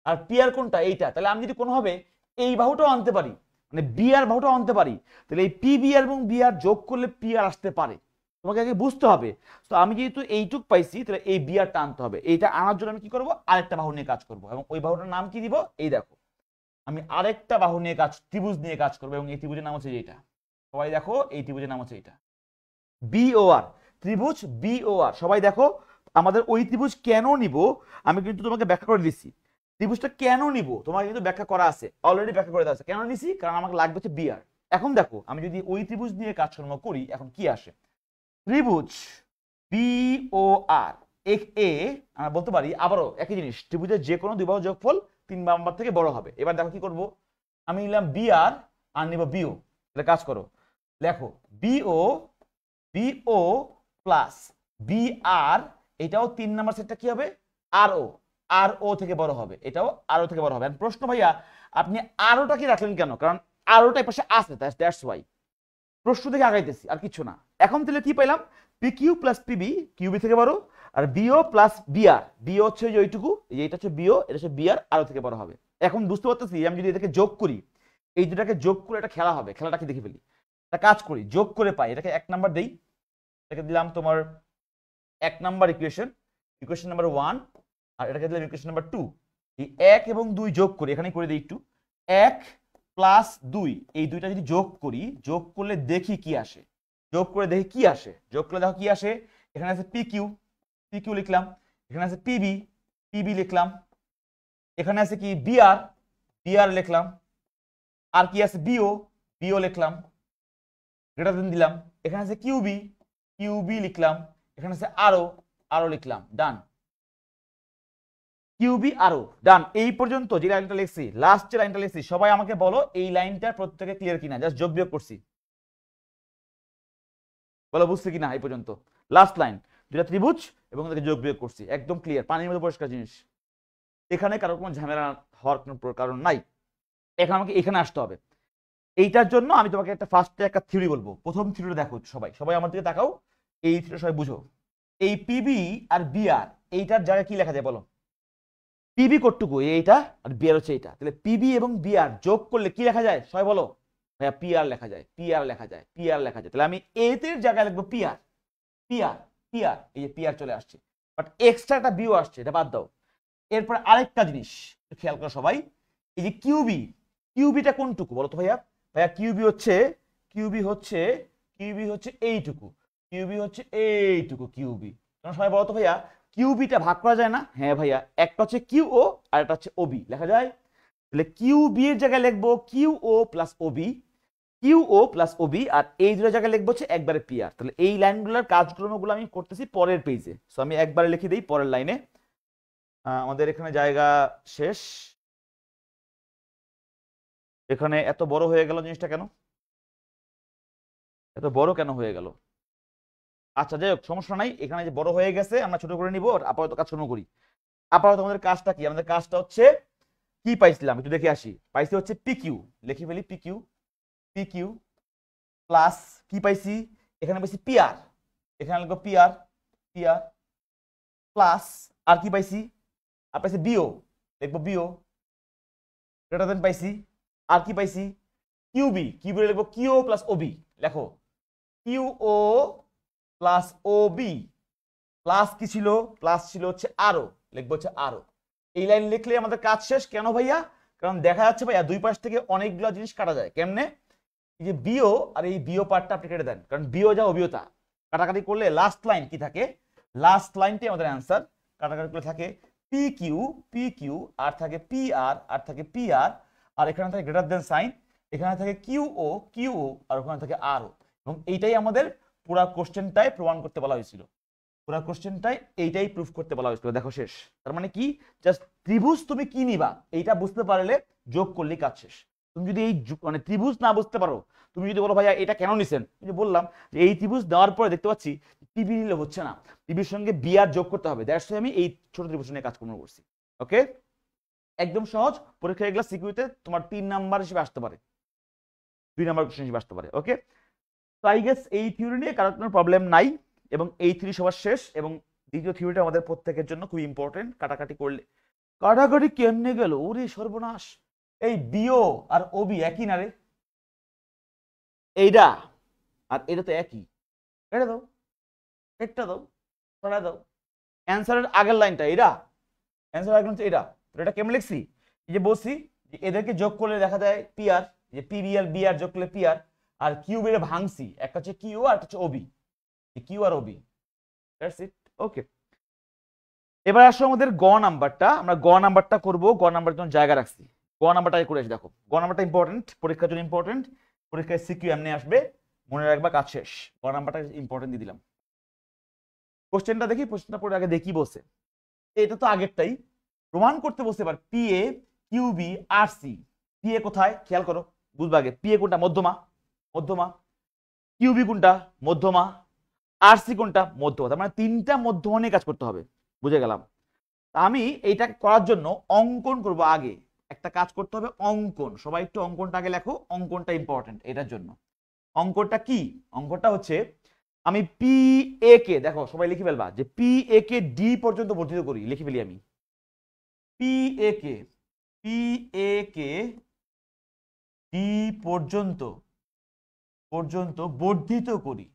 আর পি আর কোনটা? এইটা। তাহলে আমি যদি কোনোভাবে এই বাহুটাও আনতে পারি, মানে বি আর বাহুটাও আনতে পারি, তাহলে এই পিবি আর এবং বি আর যোগ করলে পি আর আসতে পারে। তোমাকে আগে বুঝতে হবে। তো আমি যেহেতু এইটুক পাইছি তাহলে এই বি আরটা আনতে হবে। এইটা আনার জন্য আমি কি করবো? আরেকটা বাহু নিয়ে কাজ করবো, এবং ওই বাহুটার নাম কি দিব? এই দেখো আমি আরেকটা বাহু নিয়ে ত্রিভুজ নিয়ে কাজ করবো, এবং এই ত্রিভুজের নাম হচ্ছে এইটা। সবাই দেখো এই ত্রিভুজের নাম হচ্ছে এইটা বিওআর, ত্রিভুজ বিওআর। সবাই দেখো আমাদের ওই ত্রিভুজ কেন নিব আমি কিন্তু তোমাকে ব্যাখ্যা করে দিচ্ছি। ত্রিভুজটা কেন নিব তোমাকে কিন্তু ব্যাখ্যা করা আছে, অলরেডি ব্যাখ্যা করে দেওয়া আছে কেন নিছি, কারণ আমাকে লাগবে হচ্ছে বিআর। এখন দেখো আমি যদি ওই ত্রিভুজ নিয়ে কাজকর্ম করি এখন কি আসে? ত্রিভুজ বিওআর এ আমরা বলতে পারি আবারও একই জিনিস, ত্রিভুজের যে কোনো দুই বাহুর যোগফল 3 নাম্বার থেকে বড় হবে। এবার দেখো কি করব, আমি নিলাম বি আর নিব বিও। এটা কাজ করো, লেখো বিও প্লাস বি আর, এটাও 3 নাম্বার সেটটা কি হবে, আর ও থেকে বড় হবে, এটাও আর ও থেকে বড় হবে। প্রশ্ন ভাইয়া আপনি আরোটা কি রাখলেন কেন? কারণ আরোটা পাশে আছে, দ্যাটস ওয়াই। প্রশ্ন থেকে আগাইতেছি আর কিছু না। এখন তাহলে কি পাইলাম, পি কিউ প্লাস পিবি, কিউবি থেকে বড়, আর বিও প্লাস বিআর, বিও হচ্ছে যে ওইটুকু, এইটা হচ্ছে বিও, এটা হচ্ছে বিআর আরো থেকে বড় হবে। এখন বুঝতে পারতেছি আমি যদি এটাকে যোগ করি, এই দুটাকে যোগ করে একটা খেলা হবে, খেলাটাকে দেখে ফেলি। একটা কাজ করি, যোগ করে পাই, এটাকে 1 নাম্বার দেই, এটাকে দিলাম তোমার 1 নাম্বার ইকুয়েশন নাম্বার 1, আর এটাকে দিলাম ইকুয়েশন নাম্বার 2। এই 1 এবং 2 যোগ করি, এখানে করে দিই একটু, 1 প্লাস 2, এই দুইটা যদি যোগ করি, যোগ করলে দেখি কি আসে, যোগ করে দেখি কি আসে, যোগ করে দেখো কি আসে। এখানে আছে পি কিউ লিখলাম, এখানে আছে পিবি লিখলাম, এখানে আছে কি বিআর লিখলাম, আর কি আছে বিও লিখলাম, গ্রেটার দেন দিলাম, এখানে আছে কিউবি লিখলাম, এখানে আছে আরো লিখলাম, ডান। কিউবি আরো, ডান। এই পর্যন্ত যে লাইনটা লিখছি, লাস্ট যে লাইনটা লিখছি, সবাই আমাকে বলো এই লাইনটা প্রত্যেকে ক্লিয়ার কিনা, জাস্ট যোগ বিয়োগ করছি, বলো বুঝছি কিনা এই পর্যন্ত। লাস্ট লাইন, দুটা ত্রিভুজ এবং তাদেরকে যোগ বিয়োগ করছি, একদম ক্লিয়ার, পানির মধ্যে পরিষ্কার জিনিস। এখানে কারো কোনো ঝামেলা হওয়ার কোনো কারণ নাই। এখন আমাকে এখানে আসতে হবে। এইটার জন্য আমি তোমাকে একটা ফার্স্টে একটা থিওরি বলবো। প্রথম থিওরিটা দেখো, সবাই আমার দিকে তাকাও, এই থিওরি সবাই বুঝো। এই পিবি আর বিআর, এইটার জায়গায় কি লেখা যায় বলো? পিবি কতটুকু, এইটা, আর বিআর হচ্ছে এইটা, তাহলে পিবি এবং বিআর যোগ করলে কি লেখা যায় সবাই বলো? ভাইয়া পিআর লেখা যায়, পিআর লেখা যায়, পিআর লেখা যায়। তাহলে আমি এর জায়গায় লিখবো পিআর, এই যে পিআর চলে আসছে, বাট এক্সট্রা একটা বিও আসছে, এটা বাদ দাও। এরপর আরেকটা জিনিস খেয়াল করো সবাই, এই যে কিউবিটা কোনটুকু বলো তো ভাইয়া? ভাইয়া কিউবি হচ্ছে এইটুকু, কিউবি। সবাই বলো তো ভাইয়া কিউবিটা ভাগ করা যায় না? হ্যাঁ ভাইয়া, একটা হচ্ছে কিউও আর একটা হচ্ছে ওবি, লেখা যায়। তাহলে কিউবি এর জায়গায় লিখবো কিউও প্লাস ওবি, আর এই দুটো জায়গায় লিখবো হচ্ছে একবারে পিআর। তাহলে এই লাইনগুলোর কাজকর্মগুলো আমি করতেছি পরের পেজে, সো আমি একবারে লিখে দিই পরের লাইনে। আমাদের এখানে জায়গা শেষ। এখানে এত বড় হয়ে গেল জিনিসটা কেন? এত বড় কেন হয়ে গেল? আচ্ছা যাই হোক, সমস্যা নাই, এখানে যে বড় হয়ে গেছে আমরা ছোট করে নিব, আপাতত কাজকর্ম করি। আপাতত আমাদের কাজটা কি? আমাদের কাজটা হচ্ছে কি পাইছিলাম একটু দেখে আসি। পাইছি হচ্ছে পিকিউ, লিখে ফেলি পিকিউ প্লাস কি পাইছি, এখানে পাইছি পিআর, এখানে লিখবো পিআর প্লাস, আর কি পাইছি, আর পাইছি বিও, লিখবো বিও, গ্রেটার দেন পাইছি, আর কি পাইছি কিউবি লিখবো কিউ প্লাস ওবি, লেখো কিউও প্লাস ওবি, প্লাস কি ছিল, প্লাস ছিল হচ্ছে আরো, লিখবো হচ্ছে আরো। এই লাইন লিখলে আমাদের কাজ শেষ। কেন ভাইয়া? কারণ দেখা যাচ্ছে ভাইয়া দুই পাশ থেকে অনেকগুলো জিনিস কাটা যায়। কেমনে? এই যে বিও আর এই বিও পার্টটা আপনি কেটে দেন, কারণ বিও যা ওবিও তা, কাটাকাটি করলে লাস্ট লাইন কি থাকে, লাস্ট লাইনটাই আমাদের অ্যান্সার। কাটাকাটি করে থাকে পি কিউ আর থাকে পিআর আর থাকে পিআর, আর এখানে থাকে গ্রেটার দেন সাইন, এখানে থাকে কিউ আর ওখানে থাকে আরও। এবং এইটাই আমাদের পুরা কোশ্চেনটাই প্রমাণ করতে বলা হয়েছিল, পুরা কোশ্চেনটাই এইটাই প্রুফ করতে বলা হয়েছিল। দেখো শেষ। তার মানে কি, জাস্ট ত্রিভুজ তুমি কি নিবা এইটা বুঝতে পারলে যোগ করলেই কাজ শেষ। তুমি যদি এই মানে ত্রিভুজ না বুঝতে পারো, তুমি যদি বলো ভাইয়া এটা কেন নিছেন, যে বললাম যে এই ত্রিভুজ দেওয়ার পরে দেখতে পাচ্ছি পিবি নিলে হচ্ছে না, পিবির সঙ্গে বিআর যোগ করতে হবে, দ্যাটস আমি এই ছোট ত্রিভুজ নিয়ে কাজকর্ম করছি। ওকে, একদম সহজ। পরীক্ষা এগুলা সিকিউরিটিতে তোমার 3 নাম্বার হিসেবে আসতে পারে, 2 নাম্বার কোশ্চেন হিসেবে আসতে পারে। ওকে, তো আই গেস এই থিওরি নিয়ে কারোর কোনো প্রবলেম নাই, এবং এই থিওরি সবার শেষ। এবং দ্বিতীয় থিওরিটা আমাদের প্রত্যেকের জন্য খুব ইম্পর্টেন্ট। কাটাকাটি করলে, কাটাকাটি কেমনে গেল, ওরে সর্বনাশ! এই বিও আর ওবি একই না রে, এইটা আর এটা তো একই, এটা দাও, এটা দাও, সরা দাও। অ্যান্সারের আগের লাইনটা এটা, অ্যান্সার আগের হচ্ছে এটা। তো এটা কেমন লিখছি, এই যে বলছি যে এদেরকে যোগ করলে দেখা যায় পিআর, যে পিবি আর বিআর যোগ করলে পিআর, আর কিউ বেড়ে ভাঙছি, একটা হচ্ছে কিউ আর একটা হচ্ছে ওবি, কিউ আর ওবি, দ্যাটস ইট। ওকে, এবার আসো আমাদের গ নাম্বারটা, আমরা গ নাম্বারটা করব। গ নাম্বার জন্য জায়গা রাখছি, গ নাম্বারটা করে আসি। দেখো গ নাম্বারটা ইম্পর্টেন্ট, পরীক্ষার জন্য ইম্পর্টেন্ট, পরীক্ষায় সিকিউ এমনি আসবে, মনে রাখবা, কাজ শেষ। গ নাম্বারটা ইম্পর্টেন্ট দিয়ে দিলাম। কোশ্চেনটা দেখি, কোশ্চেনটা পরে আগে দেখি বলছে। এটা তো আগেরটাই, প্রমাণ করতে বলছে এবার পি এ কিউ বি আর সি। পি এ কোথায় খেয়াল করো, বুঝবে আগে। পি এ কোনটা? মধ্যমা, মধ্যমা। কিউ বি কোনটা? মধ্যমা। আর সি কোনটা? মধ্যমা। তার মানে তিনটা মধ্যমা নিয়ে কাজ করতে হবে, বুঝে গেলাম। আমি এইটা করার জন্য অঙ্কন করব আগে। একটা কাজ করতে হবে, অঙ্কন। সবাই একটু অঙ্কনটা আগে লেখো, অঙ্কনটা ইম্পর্টেন্ট এটার জন্য। অঙ্কনটা কি? অঙ্কনটা হচ্ছে আমি পি এ কে, দেখো সবাই লিখে ফেলবা, যে পি এ কে ডি পর্যন্ত বর্ধিত করি, লিখে ফেলি আমি। P A K, P A K D পর্যন্ত পর্যন্ত বর্ধিত করি,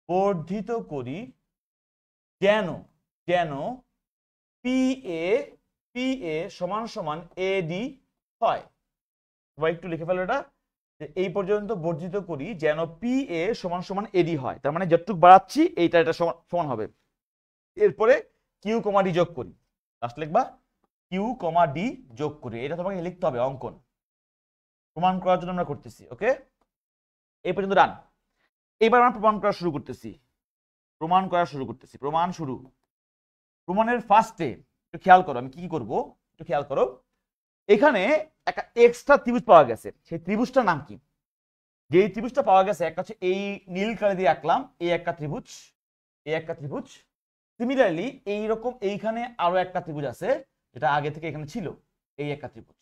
বর্ধিত করি যেন, যেন পি এ, পি এ সমান সমান এ ডি হয়। সবাই একটু লিখে ফেলো এটা, যে এই পর্যন্ত বর্ধিত করি যেন পি এ সমান সমান এডি হয়। তার মানে যতটুকু বাড়াচ্ছি এইটা এটা সমান হবে। এরপরে কিউ কমা ডি যোগ করি, লাস্ট লিখবা কিউ কমা ডি যোগ করি। এটা তোমাকে লিখতে হবে অঙ্কন, প্রমাণ করার জন্য আমরা করতেছি। ওকে, এই পর্যন্ত ডান। এবার আমরা প্রমাণ করা শুরু করতেছি, প্রমাণ করা শুরু করতেছি। প্রমাণ শুরু। প্রমাণের ফার্স্টে একটু খেয়াল করো আমি কি কি করবো, একটু খেয়াল করো। এখানে একটা এক্সট্রা ত্রিভুজ পাওয়া গেছে, সেই ত্রিভুজটার নাম কি? যে ত্রিভুজটা পাওয়া গেছে, একটা হচ্ছে এই নীল কালি দিয়ে আঁকলাম, এই একটা ত্রিভুজ, এই একটা ত্রিভুজ। সিমিলারলি এইরকম এইখানে আরো একটা ত্রিভুজ আছে, যেটা আগে থেকে এখানে ছিল, এই একটা ত্রিভুজ।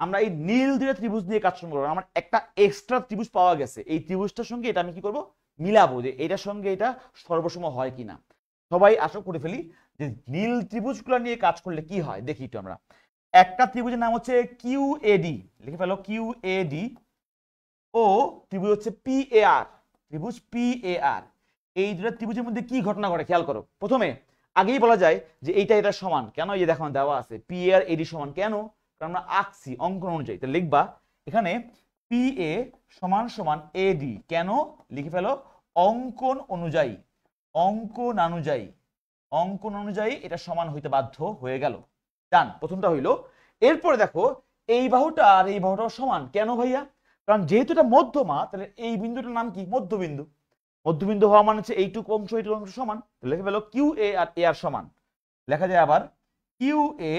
আমরা এই নীল দিয়ে ত্রিভুজ দিয়ে কাজ শুরু করবো। আমার একটা এক্সট্রা ত্রিভুজ পাওয়া গেছে, এই ত্রিভুজটার সঙ্গে এটা আমি কি করব, মিলাবো, যে এটার সঙ্গে এটা সর্বসম হয় কিনা। সবাই আশা করে ফেলি যে নীল ত্রিভুজগুলো নিয়ে কাজ করলে কি হয় দেখি একটু আমরা। একটা ত্রিভুজের নাম হচ্ছে কিউ এ ডি, লিখে ফেলো কিউ এ ডি। ও ত্রিভুজ হচ্ছে পি এ আর, ত্রিভুজ পি এ আর। এই দুটো ত্রিভুজের মধ্যে কি ঘটনা ঘটে খেয়াল করো। প্রথমে আগেই বলা যায় যে এইটা এটা সমান কেন, এই যে দেখো দেওয়া আছে পি এ আর এডি সমান কেন, কারণ আমরা আঁকছি অঙ্কন অনুযায়ী। তাহলে লিখবা এখানে পি এ সমান সমান এডি, কেন? লিখে ফেলো অঙ্কন অনুযায়ী, অঙ্কন অনুযায়ী, অঙ্কন অনুযায়ী এটা সমান হইতে বাধ্য হয়ে গেল। ডান, প্রথমটা হইলো। এরপরে দেখো এই বাহুটা আর এই বাহুটাও সমান কেন ভাইয়া? কারণ যেহেতু এটা মধ্যমা, তাহলে এই বিন্দুটার নাম কি? মধ্যবিন্দু। মধ্যবিন্দু হওয়া মানে হচ্ছে এইটুকু অংশ এইটুকু অংশ সমান। লিখে ফেলো কিউ এ আর এ আর সমান। লেখা যায় আবার কিউ এ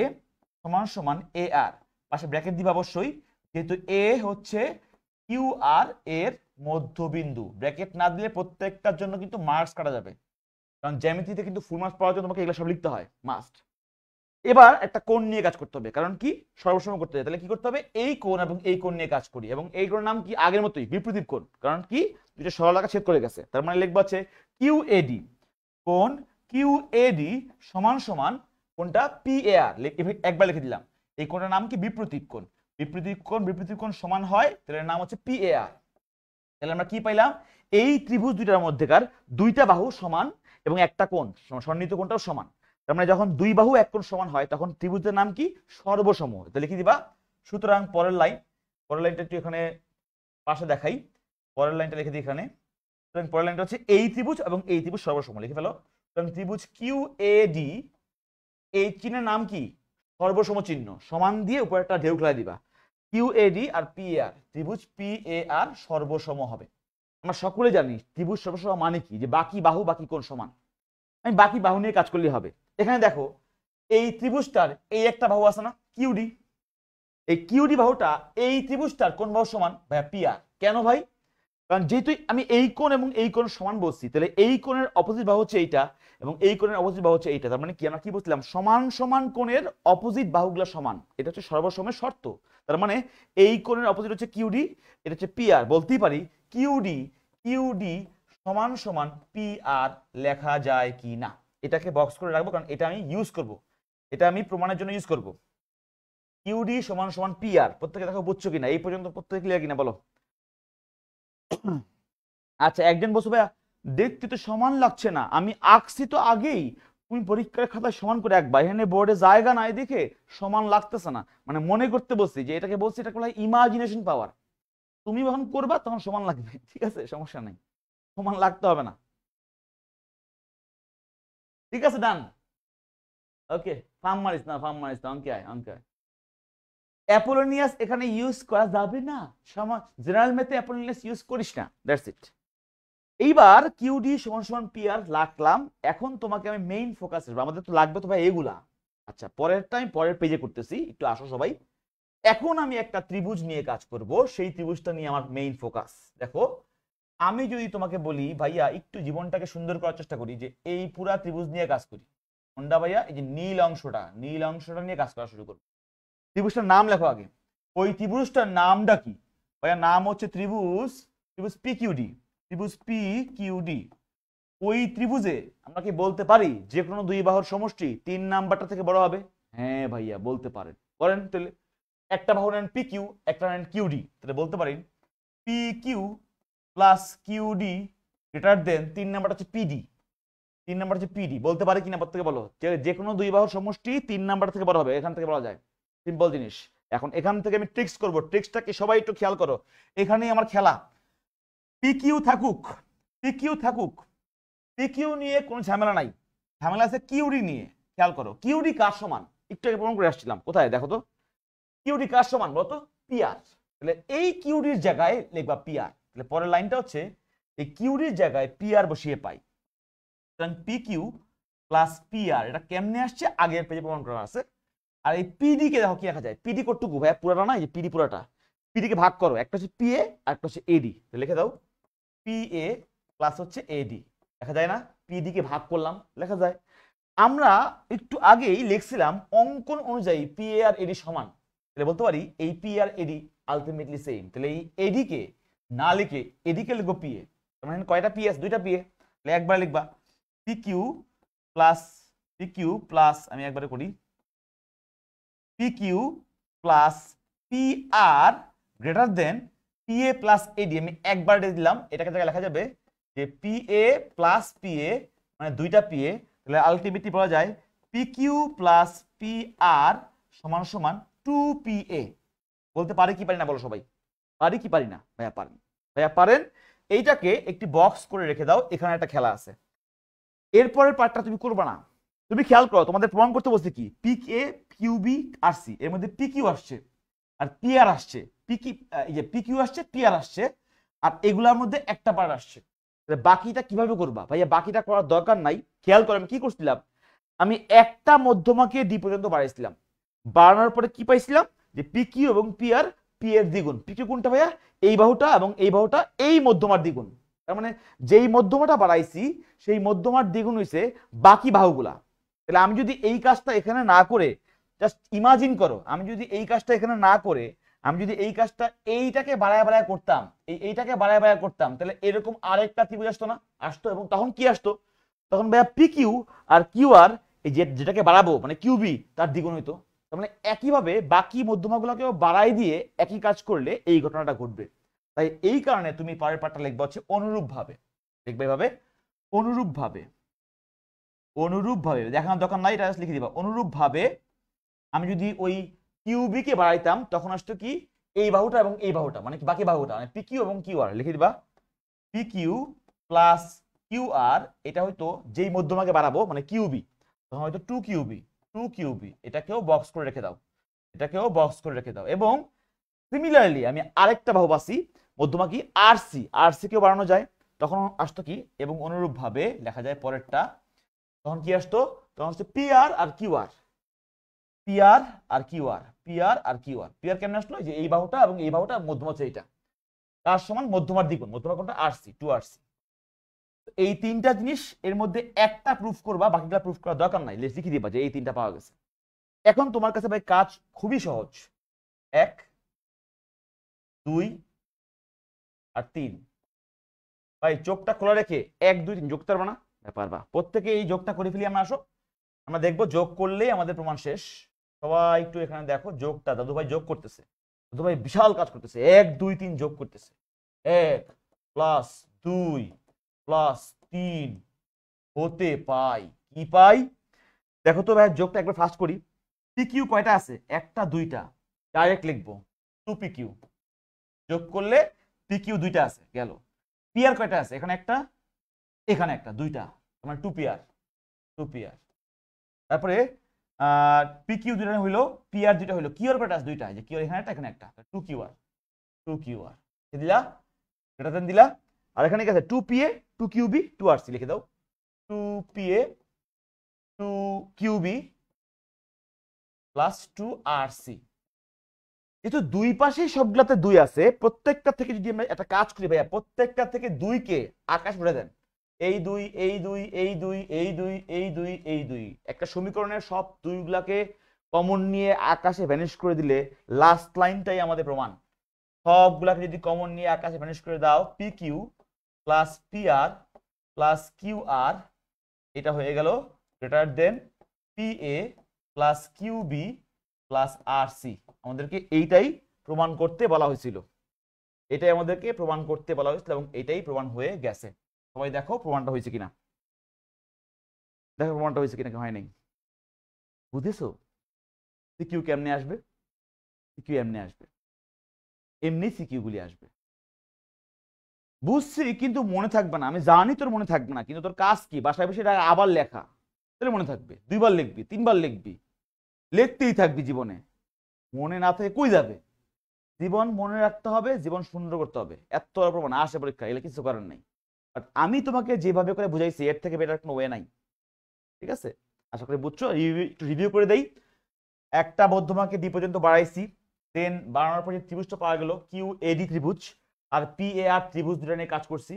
সমান সমান এ আর, পাশে ব্র্যাকেট দিবা অবশ্যই, যেহেতু এ হচ্ছে কিউ আর এর মধ্যবিন্দু। ব্র্যাকেট না দিলে প্রত্যেকটার জন্য কিন্তু মার্কস কাটা যাবে, কারণ জ্যামিতিতে কিন্তু ফুল মার্কস পাওয়ার জন্য তোমাকে এগুলো সব লিখতে হয়, মাস্ট। এবার একটা কোণ নিয়ে কাজ করতে হবে, কারণ কি সর্বসম করতে হবে। তাহলে কি করতে হবে, এই কোণ এবং এই কোণ নিয়ে কাজ করি, এবং এই কোণের নাম কি? আগের মতোই বিপরীত কোণ। কারণ কি দুইটা সরলরেখা ছেদ করে গেছে, তার মানে লিখবো হচ্ছে কিউ এডি, কোণ কিউ এডি সমান সমান কোণটা পি এ আর। একবার লিখে দিলাম, এই কোণের নাম কি? বিপরীত কোণ। বিপরীত কোণ, বিপরীত কোণ সমান হয়, তাহলে নাম হচ্ছে পি এ আর। তাহলে আমরা কি পাইলাম, এই ত্রিভুজ দুইটার মধ্যেকার দুইটা বাহু সমান এবং একটা কোণ সন্নিহিত কোণটাও সমান। তার মানে যখন দুই বাহু এক কোণ সমান হয় তখন ত্রিভুজের নাম কি? সর্বসম। তাহলে লিখে দিবা। সুতরাং পরের লাইন, পরের লাইনটা একটু এখানে পাশে দেখাই, পরের লাইনটা লিখে দিই এখানে। সুতরাং পরের লাইনটা হচ্ছে এই ত্রিভুজ এবং এই ত্রিভুজ সর্বসম, লিখে ফেলো। সুতরাং ত্রিভুজ কিউ এ ডি, এই চিহ্নের নাম কি? সর্বসম চিহ্ন, সমান দিয়ে উপরে একটা ঢেউ খেলা দিবা। কিউ এ ডি আর পি এ আর, ত্রিভুজ পি এ আর সর্বসম হবে। আমরা সকলে জানি ত্রিভুজ সর্বসম মানে কি, যে বাকি বাহু বাকি কোণ সমান। আমি বাকি বাহু নিয়ে কাজ করলেই হবে। এখানে দেখো এই ত্রিভুজটার এই একটা বাহু আছে না কিউডি, এই কিউডি বাহুটা এই ত্রিভুজটার কোন বাহু সমান? ভাইয়া পি আর। কেন ভাই? কারণ যেহেতু আমি এই কোণ এবং এই কোণ সমান বলছি, তাহলে এই কোণের অপোজিট বাহু হচ্ছে এইটা এবং এই কোণের অপোজিট বাহু হচ্ছে এইটা। তার মানে কি আমরা কি বলছিলাম, সমান সমান কোণের অপোজিট বাহুগুলো সমান। এটা হচ্ছে সর্বসমের শর্ত। তার মানে এই কোণের অপোজিট হচ্ছে কিউডি, এটা হচ্ছে পি আর। বলতেই পারি কিউডি, কিউডি সমান সমান পি আর লেখা যায় কি না। এটাকে বক্স করে রাখবো, কারণ এটা আমি ইউজ করব, এটা আমি প্রমাণের জন্য ইউজ করব। কিউডি সমান সমান পি আর। প্রত্যেকে দেখো বুঝছো কিনা, এই পর্যন্ত প্রত্যেকে ক্লিয়ার কিনা বলো। আচ্ছা, একজন বলছো ভাইয়া দেখতে তো সমান লাগছে না, আমি আঁকছি তো আগেই, তুমি পরীক্ষার খাতায় সমান করে আঁকবা, এখানে বোর্ডে জায়গা নাই দেখে সমান লাগতেছে না। মানে মনে করতে বলছি, যে এটাকে বলছি এটা বলা হয় ইমাজিনেশন পাওয়ার। তুমি যখন করবা তখন সমান লাগবে, ঠিক আছে, সমস্যা নাই, সমান লাগতে হবে না। ঠিক আছে, ডান। ওকে, ফার্ম মারিস না, ফার্ম মারিস না, অঙ্কে আয়, অঙ্কে আয়। অ্যাপোলোনিয়াস এখানে ইউজ করা যাবে না, জেনারেল ম্যাথে অ্যাপোলোনিয়াস ইউজ করিস না, দ্যাটস ইট। এইবার কিউডি সমান সমান পি আর রাখলাম। এখন তোমাকে আমি মেইন ফোকাস আসবো, আমাদের তো লাগবে তো ভাই এগুলা। আচ্ছা পরেরটা আমি পরের পেজে করতেছি, একটু আসো সবাই। এখন আমি একটা ত্রিভুজ নিয়ে কাজ করব, সেই ত্রিভুজটা নিয়ে আমার মেইন ফোকাস। দেখো আমি যদি তোমাকে বলি ভাইয়া একটু জীবনটাকে সুন্দর করার চেষ্টা করি, যে এই পুরা ত্রিভুজ নিয়ে কাজ করি, কোনটা ভাইয়া? এই যে নীল অংশটা নিয়ে কাজ করা শুরু করবো। ত্রিভুজটার নাম লেখো আগে। ওই ত্রিভুজটার নামটা কি ভাইয়া? নাম হচ্ছে ত্রিভুজ ত্রিভুজ পি কিউডি। ত্রিভুজ পি কিউডি। ওই ত্রিভুজে আমরা কি বলতে পারি যে কোনো দুই বাহুর সমষ্টি 3 নাম্বারটা থেকে বড় হবে? হ্যাঁ ভাইয়া বলতে পারেন। বলেন তাহলে। একটা বাহু নেন পি কিউ, একটা নেন কিউডি, তাহলে বলতে পারেন P Q plus QD greater than 3 নাম্বারটা হচ্ছে পিডি। 3 নাম্বার হচ্ছে পিডি। বলতে পারে কিনা পর থেকে বলো, যে কোনো দুই বাহুর সমষ্টি 3 নাম্বার থেকে বড় হবে, এখান থেকে বলা যায়। সিম্পল জিনিস। এখন এখান থেকে আমি ট্রিক্স করব, ট্রিক্সটা কি সবাই একটু খেয়াল করো। এখানেই আমার খেলা। পি কিউ থাকুক, পি কিউ থাকুক, পি কিউ নিয়ে কোনো ঝামেলা নাই, ঝামেলা আছে কিউডি নিয়ে। খেয়াল করো কিউডি কার সমান, একটু আগে প্রমাণ করে আসছিলাম, কোথায় দেখো তো। কিউডি কার সমান বলতো? P R. তাহলে এই কিউডির জায়গায় লিখবা পি আর। তাহলে পরের লাইনটা হচ্ছে এই কিউডির জায়গায় পি আর বসিয়ে পাই। সুতরাং পি কিউ প্লাস পি আর, এটা কেমনে আসছে আগের পেজে প্রমাণ করা আছে। আর এই পিডি কে দেখো কি লেখা যায়, পিডি কতটুকু ভাইয়া? পুরাটা না, এই যে পিডি পুরাটা। পিডি কে ভাগ করো, একটা হচ্ছে পি এ আর একটা হচ্ছে এডি, লিখে দাও পি এ প্লাস হচ্ছে এডি। লেখা যায় না? পিডি কে ভাগ করলাম, লেখা যায়। আমরা একটু আগেই লিখছিলাম অঙ্কন অনুযায়ী পি এ আর এডি সমান, তাহলে বলতে পারি এই পি আর এডি আলটিমেটলি সেম। তাহলে এই এডি কে না লিখে এডি কে লিখবো পি এ। তার মানে কয়টা পি আছে? দুইটা পি এ। তাহলে একবার লিখবা পি কিউ প্লাস আমি একবারে করি P Q plus P R greater than P A plus AD. আমি একবার দিলাম, এটাকে জায়গায় লেখা যাবে যে P A plus P A, মানে দুইটা পি এ। তাহলে আলটিমেটলি বলা যায় P Q plus P R সমান সমান 2PA। বলতে পারি কি পারি না বলো সবাই? পারি কি পারি না? ভাইয়া পারেন, ভাইয়া পারেন। এইটাকে একটি বক্স করে রেখে দাও, এখানে একটা খেলা আছে। এরপরের পার্টটা তুমি করবে না। তুমি খেয়াল করো, তোমাদের প্রমাণ করতে বলছে কি পি এ কিউবি আর সি, এর মধ্যে পি কিউ আসছে আর পি আর আসছে, এই যে পি কিউ আসছে, পি আর আসছে, আর এগুলার মধ্যে একটা পার্ট আসছে। বাকিটা কিভাবে করবা ভাইয়া? বাকিটা করার দরকার নাই। খেয়াল করো আমি কি করছিলাম, আমি একটা মধ্যমাকে ডি পর্যন্ত বাড়াইছিলাম। বাড়ানোর পরে কি পাইছিলাম, যে পি কিউ এবং পি আর, পি এর দ্বিগুণ। পি কিউ কোনটা ভাইয়া? এই বাহুটা, এবং এই বাহুটা এই মধ্যমার দ্বিগুণ। তার মানে যেই মধ্যমাটা বাড়াইছি সেই মধ্যমার দ্বিগুণ হইছে বাকি বাহুগুলা। তাহলে আমি যদি এই কাজটা এখানে না করে, জাস্ট ইমাজিন করো, আমি যদি এই কাজটা এখানে না করে, আমি যদি এই কাজটা এইটাকে বাড়ায় বাড়ায় করতাম, এইটাকে বাড়ায় বাড়ায় করতাম, তাহলে এরকম আরেকটা ত্রিভুজ আসতো না? আসতো। এবং তখন কি আসতো? তখন ভাইয়া P Q R Q R, এই যেটাকে বাড়াবো মানে কিউবি, তার দ্বিগুণ হইতো। তার মানে একইভাবে বাকি মধ্যমাগুলোকেও বাড়াই দিয়ে একই কাজ করলে এই ঘটনাটা ঘটবে। তাই এই কারণে তুমি পরের পার্টটা লিখবে হচ্ছে অনুরূপ ভাবে। লিখবে এভাবে অনুরূপ ভাবে। অনুরূপ ভাবে দেখানোর দরকার নাই, এটা লিখে দিবা অনুরূপ ভাবে। আমি যদি ওই কিউবি কে বাড়াইতাম তখন আসতো কি এই বাহুটা এবং এই বাহুটা, মানে কি বাকি বাহুটা, মানে পি কিউ এবং কিউ আর। লিখে দিবা P Q plus Q R, এটা হয়তো যেই মধ্যমাকে বাড়াবো মানে কিউবি, তখন হয়তো 2QB। এটাকেও বক্স করে রেখে দাও, এটাকেও বক্স করে রেখে দাও। এবং সিমিলারলি আমি আরেকটা বাহু পাচ্ছি মধ্যমা কি আর সি কেও বাড়ানো যায়, তখন আসতো কি, এবং অনুরূপ ভাবে লেখা যায় পরেরটা, তখন কি আসতো, তখন হচ্ছে পি আর আর কিউ আর, পি আর আর কিউ আর, পি আর আর কিউ আর। পি আর কেমন আসলো? যে এই বাহুটা এবং এই বাহুটা মধ্যমা হচ্ছে এইটা, তার সমান মধ্যমার দ্বিগুণ। মধ্যমা কোনটা? আর সি। এই তিনটা জিনিস এর মধ্যে একটা প্রুফ করবা, বাকিটা প্রুফ করার দরকার নাই, লিখে দিবা যে এই তিনটা পাওয়া গেছে। এখন তোমার কাছে ভাই কাজ খুবই সহজ। 1 2 আর 3। ভাই চোখটা খোলা রেখে 1 2 3 যোগ করবা না? পারবা। প্রত্যেকে এই যোগটা করে ফেলি আমরা। আসো আমরা দেখবো যোগ করলেই আমাদের প্রমাণ শেষ। সবাই একটু এখানে দেখো যোগটা, দাদু ভাই যোগ করতেছে, দাদু ভাই বিশাল কাজ করতেছে। 1 2 3 যোগ করতেছে। 1 প্লাস 2 প্লাস 3 হতে পাই কি পাই? দেখো তো ভাই যোগটা একবার ফাস্ট করি। পি কিউ কয়টা আছে? একটা দুইটা, ডাইরেক্ট লিখবো 2PQ। যোগ করলে পি কিউ দুইটা আছে, গেল। পি আর কয়টা আছে? এখানে একটা, এখানে একটা, দুইটা, মানে 2PR। তারপরে পি কিউ দুইটা হইলো, পি আর দুইটা হইলো, কিউ আর কয়টা আছে? দুইটা, যে কিউ এখানে একটা, এখানে একটা, 2QR। দিলা, এটা দেন দিলা। আর এখানে কি আছে? 2PA 2QB 2RC লিখে দাও, 2PA 2QB প্লাস 2RC। যেহেতু দুই পাশেই সবগুলাতে 2 আছে, প্রত্যেকটা থেকে যদি আমরা একটা কাজ করি ভাইয়া, প্রত্যেকটা থেকে 2কে আকাশ উঠে দেন, এই 2 এই 2 এই 2 এই 2 এই 2 এই 2, একটা সমীকরণের সব 2 গুলাকে কমন নিয়ে আকাশে ভ্যানিশ করে দিলে লাস্ট লাইনটাই আমাদের প্রমাণ। সবগুলাকে যদি কমন নিয়ে আকাশে ভ্যানিশ করে দাও, PQ plus PR plus QR, এটা হয়ে গেল greater than PA plus QB plus RC। আমাদেরকে এইটাই প্রমাণ করতে বলা হয়েছিল, এটাই আমাদেরকে প্রমাণ করতে বলা হয়েছিল এবং এটাই প্রমাণ হয়ে গেছে। সবাই দেখো প্রমাণটা হয়েছে কিনা, দেখো প্রমাণটা হয়েছে কিনা, হয় নাই। বুঝেছো সিকিউ কেমনে আসবে? সিকিউ এমনি আসবে, এমনি সিকিউ গুলি আসবে। বুঝছি কিন্তু মনে থাকবে না, আমি জানি তোর মনে থাকবে না, কিন্তু তোর কাজ কি? বাসায় বসে এটা আবার লেখা, তাহলে মনে থাকবে। 2বার লিখবি, 3বার লিখবি, লিখতেই থাকবি। জীবনে মনে না থেকে কই যাবে? জীবন মনে রাখতে হবে, জীবন সুন্দর করতে হবে। এত প্রমাণ আসে পরীক্ষা, এগুলো কিছু করার নাই। বাট আমি তোমাকে যেভাবে করে বুঝাইছি এর থেকে বেটার কোনো ওয়ে নাই, ঠিক আছে? আশা করি বুঝছো। একটু রিভিউ করে দেই। একটা মধ্যমাকে ডি পর্যন্ত বাড়াইছি, দেন বাড়ানোর পর যে ত্রিভুজটা পাওয়া গেল QAD ত্রিভুজ, আর PAR ত্রিভুজ দুটো নিয়ে কাজ করছি।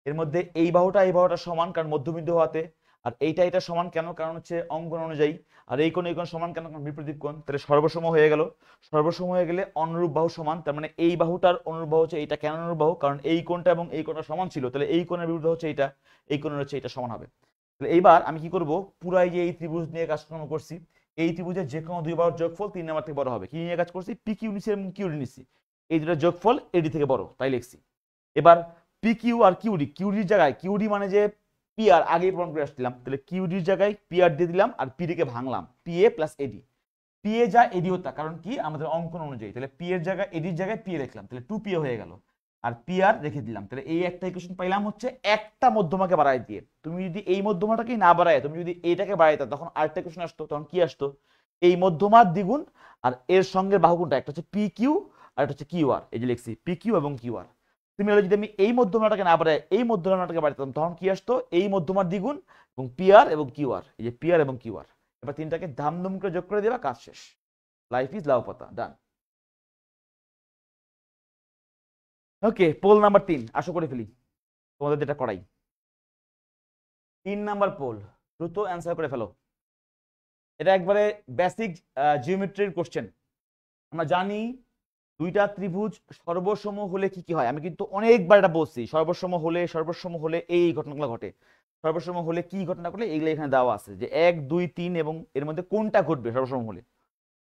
এর মধ্যে এই বাহুটা সমান, কারণ মধ্যবিন্দু হওয়াতে। আর এটা সমান কেন? কারণ হচ্ছে অঙ্কন অনুযায়ী। আর এই কোণ সমান কেন? কারণ বিপরীত কোণ। তাহলে সর্বসম হয়ে গেল। সর্বসম হয়ে গেলে অনুরূপ বাহু সমান, তার মানে এই বাহুটার অনুরূপ বাহু হচ্ছে এইটা। কেন অনুরূপ বাহু? কারণ এই কোণটা এবং এই কোণটা সমান ছিল, তাহলে এই কোণের বিরুদ্ধে হচ্ছে এইটা, এই কোণের হচ্ছে এটা সমান হবে। তাহলে এইবার আমি কি করব, পুরাই যে এই ত্রিভুজ নিয়ে কাজকর্ম করছি, এই ত্রিভুজের যে কোনো 2 বাহুর যোগফল 3 নাম্বার থেকে বড় হবে। কি নিয়ে কাজ করছি? PQ নিছি এবং QD নিছি, এই দুটোর যোগফল AD থেকে বড়, তাই লিখছি। এবার PQ আর QDর জায়গায়, QD মানে যে PR আগেই প্রমাণ করে আসছিলাম, তাহলে QDর জায়গায় PR দিয়ে দিলাম আর PD কে ভাঙলাম, PA প্লাস AD। PA যা AD হতা, কারণ কি আমাদের অঙ্কন অনুযায়ী। তাহলে P এর জায়গায় AD এর জায়গায় PA লিখলাম, তাহলে 2PA হয়ে গেল। আর PR রেখে দিলাম। তাহলে এই একটা ইকুয়েশন পাইলাম হচ্ছে একটা মধ্যমাকে বাড়াই দিয়ে। তুমি যদি এই মধ্যমাটাকে না বাড়ায়, তুমি যদি এইটাকে বাড়াইতা, তখন আরেকটা ইকুয়েশন আসতো। তখন কি আসতো? এই মধ্যমার দ্বিগুণ আর এর সঙ্গে বাহু কোনটা, একটা হচ্ছে PQ আর একটা হচ্ছে QR। এই যে লিখছি PQ এবং QR। সিমিলারলি যদি আমি এই মধ্যমাটাকে না বাড়াই, এই মধ্যমাটাকে বাড়াইতাম, তখন কি আসতো? এই মধ্যমার দ্বিগুণ এবং PR এবং QR। এই যে PR এবং QR, এবার তিনটাকে ধামধুম করে যোগ করে দেবা, কাজ শেষ। লাইফ ইজ লাউ পাতা, ডান। ওকে, পোল নাম্বার 3 আসো করে ফেলি, তোমাদের যেটা করাই। 3 নাম্বার পোল, দ্রুত অ্যান্সার করে ফেলো। এটা একবারে বেসিক জিওমেট্রির কোশ্চেন। আমরা জানি দুইটা ত্রিভুজ সর্বসম হলে কি কি হয়। আমি কিন্তু অনেকবার এটা বলছি, সর্বসম হলে এই ঘটনাগুলো ঘটে। সর্বসম হলে কি ঘটনা ঘটে এইগুলো এখানে দেওয়া আছে, যে 1 2 3 এবং এর মধ্যে কোনটা ঘটবে সর্বসম হলে।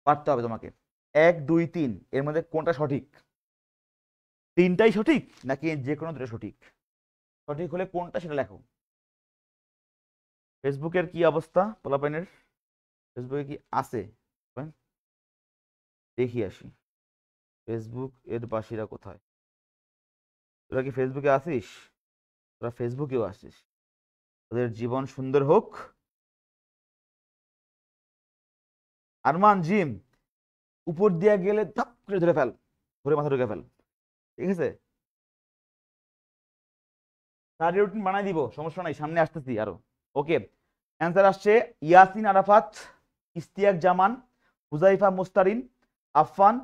পারতে হবে তোমাকে 1 2 3 এর মধ্যে কোনটা সঠিক। তিনটাই সঠিক নাকি যে কোনো দুটো সঠিক? সঠিক হলে কোনটা সেটা লেখো। ফেসবুকের কি অবস্থা পোলাপাইনের? ফেসবুকে কি আছে? দেখি আসি ফেসবুক এর বাসীরা কোথায়। তোরা কি ফেসবুকে আসিস? তোরা ফেসবুকেও আসিস, তোদের জীবন সুন্দর হোক। আরমান জিম, উপর দিয়ে গেলে ধাপ করে ধরে ফেল, ধরে মাথা ঢুকে ফেল, ঠিক আছে? স্টাডি রুটিন বানাই দিব, সমস্যা নাই, সামনে আসতেছি আরো। ওকে, অ্যান্সার আসছে ইয়াসিন আরাফাত, ইস্তিয়াক জামান, হুজাইফা মুস্তারিন, আফফান,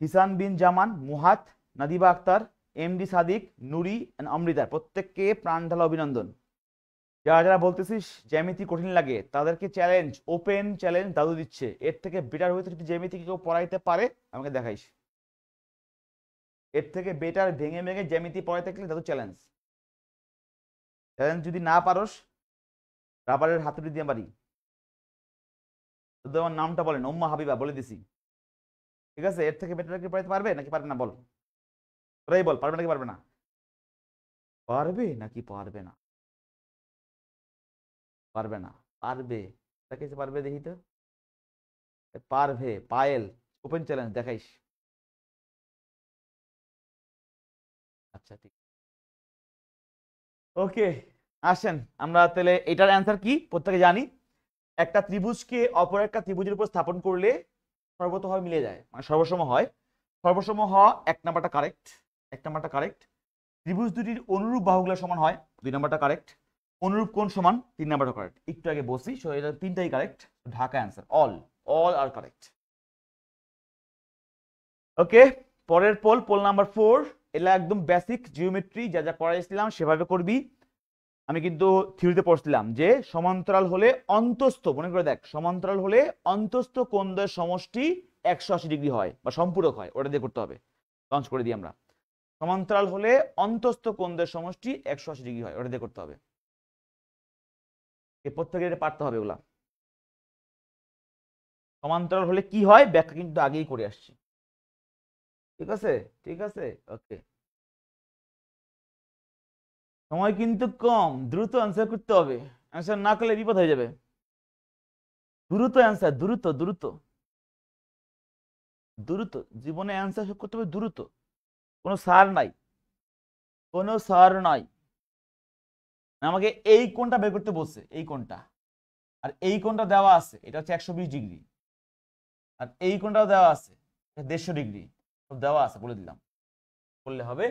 হিসান বিন জামান, মুহাত, নাদিবা আক্তার, MD সাদিক, নুরি এন্ড অমৃতা। প্রত্যেককে প্রাণ ঢালা অভিনন্দন। যারা যারা বলতেছিস জ্যামিতি কঠিন লাগে, তাদেরকে চ্যালেঞ্জ, ওপেন চ্যালেঞ্জ দাদু দিচ্ছে। এর থেকে বেটার হইতে যদি জ্যামিতি কেউ পড়াইতে পারে আমাকে দেখাইস। এর থেকে বেটার ভেঙে ভেঙে জ্যামিতি পড়াইতে গেলে দাদু চ্যালেঞ্জ। চ্যালেঞ্জ যদি না পারোস, রাবারের হাতুড়ি দিয়ে বাড়ি। আমার নামটা বলেন, উম্মা হাবিবা, বলে দিছি, ঠিক আছে? এর থেকে বেটার কি পড়াইতে পারবে নাকি পারবে না? বল, তোরাই বল, পারবে নাকি পারবে না? পারবে নাকি পারবে না? পারবে না? পারবে, তাকে পারবে দেখি তো। পারবে, পায়েল, ওপেন চ্যালেঞ্জ দেখাইস। আচ্ছা ঠিক, ওকে। আসেন আমরা তাহলে এটার অ্যান্সার কি প্রত্যেকে জানি। একটা ত্রিভুজকে অপর একটা ত্রিভুজের উপর স্থাপন করলে সর্বতভাবে মিলে যায়, মানে সর্বসম হয়। সর্বসম হওয়া 1 নাম্বারটা কারেক্ট, 1 নাম্বারটা কারেক্ট। ত্রিভুজ দুটির অনুরূপ বাহুগুলো সমান হয়, 2 নাম্বারটা কারেক্ট। অনুরূপ কোণ সমান, 3 নাম্বারটা কারেক্ট। একটু আগে বসি, সো এটা তিনটাই কারেক্ট। ঢাকা অ্যান্সার, অল আর কারেক্ট। ওকে, পরের পোল নাম্বার 4, এটা একদম বেসিক জিওমেট্রি, যা যা করাইছিলাম সেভাবে করবি। আমি কিন্তু থিওরিতে পড়ছিলাম যে সমান্তরাল হলে অন্তস্থ, মনে করে দেখ, সমান্তরাল হলে অন্তস্থ কোণদ্বয়ের সমষ্টি 180 ডিগ্রি হয় বা সম্পূরক হয়, ওটা দিয়ে করতে হবে। লঞ্চ করে দিই আমরা। সমান্তরাল হলে অন্তস্থ কোণদ্বয়ের সমষ্টি 180 ডিগ্রি হয়, ওটা দিয়ে করতে হবে। প্রত্যেকের এটা পারতে হবে ওগুলা। সমান্তরাল হলে কি হয় ব্যাখ্যা কিন্তু আগেই করে আসছি, ঠিক আছে? ঠিক আছে, ওকে। সময় কিন্তু কম, দ্রুত অ্যান্সার করতে হবে, অ্যান্সার না করলে বিপদ হয়ে যাবে। দ্রুত অ্যান্সার, দ্রুত দ্রুত দ্রুত, জীবনে অ্যান্সার করতে হবে দ্রুত, কোনো সার নাই, কোনো সার নাই। আমাকে এই কোণটা বের করতে বলছে, এই কোণটা, আর এই কোণটা দেওয়া আছে, এটা হচ্ছে 120 ডিগ্রি, আর এই কোণটাও দেওয়া আছে 150 ডিগ্রি, দেওয়া আছে, বলে দিলাম, করলে হবে।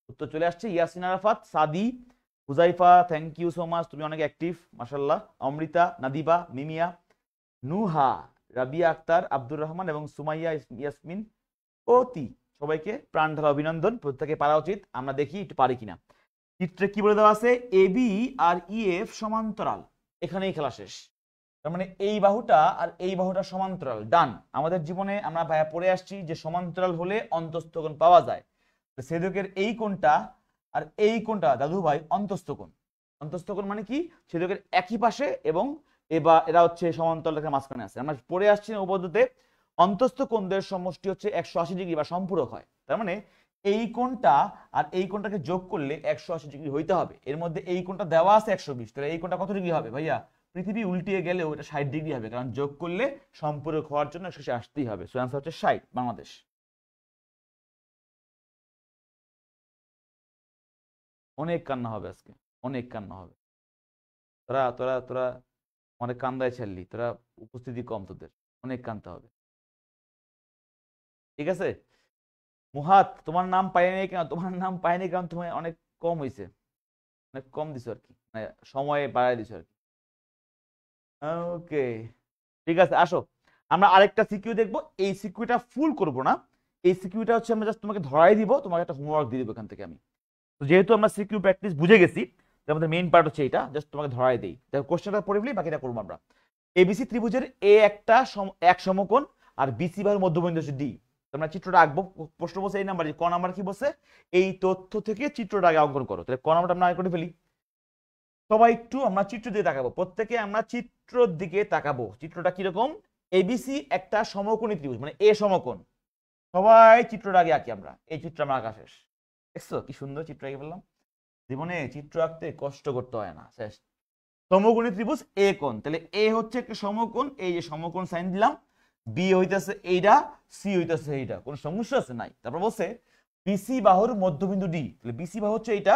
উত্তর চলে আসছে। Yasin Arafat, Sadi, Huzaifa, thank you so much, তুমি অনেক অ্যাক্টিভ, মাশাআল্লাহ। অমৃতা, নাদিবা, মিমিয়া, নুহা, রাবিয়া আক্তার, আব্দুর রহমান এবং সুমাইয়া ইয়াসমিন, অতি সবাইকে প্রাণ ঢালা অভিনন্দন। প্রত্যেকে পারা উচিত, আমরা দেখি একটু পারি কিনা। চিত্রে কি বলে দেওয়া আছে? এবি আর ইএফ সমান্তরাল, এখানেই খেলা শেষ। তার মানে এই বাহুটা আর এই বাহুটা সমান্তরাল, ডান। আমাদের জীবনে আমরা ভাইয়া পড়ে আসছি যে সমান্তরাল হলে অন্তস্থ কোণ পাওয়া যায়। ছেদকের এই কোণটা আর এই কোণটা দাদু ভাই অন্তস্থ কোণ। অন্তস্থ কোণ মানে কি? ছেদকের একই পাশে এবং এরা হচ্ছে সমান্তরাল রেখার মাঝখানে আছে। আমরা পড়ে আসছি না উপপাদ্যতে, অন্তস্থ কোণদের সমষ্টি হচ্ছে 180 ডিগ্রি বা সম্পূরক হয়। তার মানে এই কোণটা আর এই কোণটাকে যোগ করলে 180 ডিগ্রি হইতে হবে। এর মধ্যে এই কোণটা দেওয়া আছে 120, তাহলে এই কোণটা কত ডিগ্রি হবে ভাইয়া? পৃথিবী উল্টিয়ে গেলেও এটা 60 ডিগ্রি হবে, কারণ যোগ করলে সম্পূরক হওয়ার জন্য 180 আসতেই হবে। সো অ্যান্সার হচ্ছে 60, বাংলাদেশ। অনেক কান্না হবে আজকে, অনেক কান্না হবে। তোরা তোরা তোরা অনেক কান্দায় ছাড়লি, তোরা উপস্থিতি কম, তোদের অনেক কান্দতে হবে, ঠিক আছে? মুহাত, তোমার নাম পাইনি কেন? তোমার নাম পাইনি কারণ তুমি অনেক কম হয়েছে, অনেক কম দিছো আর কি, মানে সময় বাড়াই দিছো আর কি। ওকে, ঠিক আছে, আসো আমরা আরেকটা সিকিউ দেখবো। এই সিকিউটা ফুল করব না, এই সিকিউটা হচ্ছে আমরা জাস্ট তোমাকে ধরাই দিব, তোমাকে একটা হোমওয়ার্ক দিয়ে দিব এখান থেকে আমি। তো যেহেতু আমরা সিকিউ প্র্যাকটিস বুঝে গেছি, আমাদের মেইন পার্ট হচ্ছে এটা, জাস্ট তোমাকে ধরাই দেই। দেখো কোশ্চেনটা পড়ে ফেলি, বাকিটা করবো আমরা। এবিসি ত্রিভুজের এ একটা এক সমকোণ আর বিসি বাহুর মধ্যবিন্দু হচ্ছে ডি। তোমরা চিত্রটা আঁকবো, প্রশ্ন বলছে এই নাম্বার, ক নাম্বার কি বলছে? এই তথ্য থেকে চিত্রটা আগে অঙ্কন করো। তাহলে ক নাম্বারটা আমরা আগে করে ফেলি। সবাই একটু আমরা চিত্র দিয়ে তাকাবো, প্রত্যেকে আমরা চিত্রের দিকে তাকাবো। চিত্রটা কিরকম? এবিসি একটা সমকোণী ত্রিভুজ, মানে এ সমকোণ। সবাই চিত্রটা আগে আঁকি আমরা, এই চিত্র আমরা আঁকা শেষ। দেখছো কি সুন্দর চিত্র আঁকে ফেললাম? জীবনে চিত্র আঁকতে কষ্ট করতে হয় না, শেষ। সমকোণী ত্রিভুজ এ কোণ, তাহলে এ হচ্ছে একটা সমকোণ, এই যে সমকোণ সাইন দিলাম, বি হইতাছে এইটা, সি হইতাছে এইটা, কোন সমস্যা আছে? নাই। তারপর বলছে বিসি বাহুর মধ্যবিন্দু ডি, তাহলে বিসি বাহু হচ্ছে এইটা,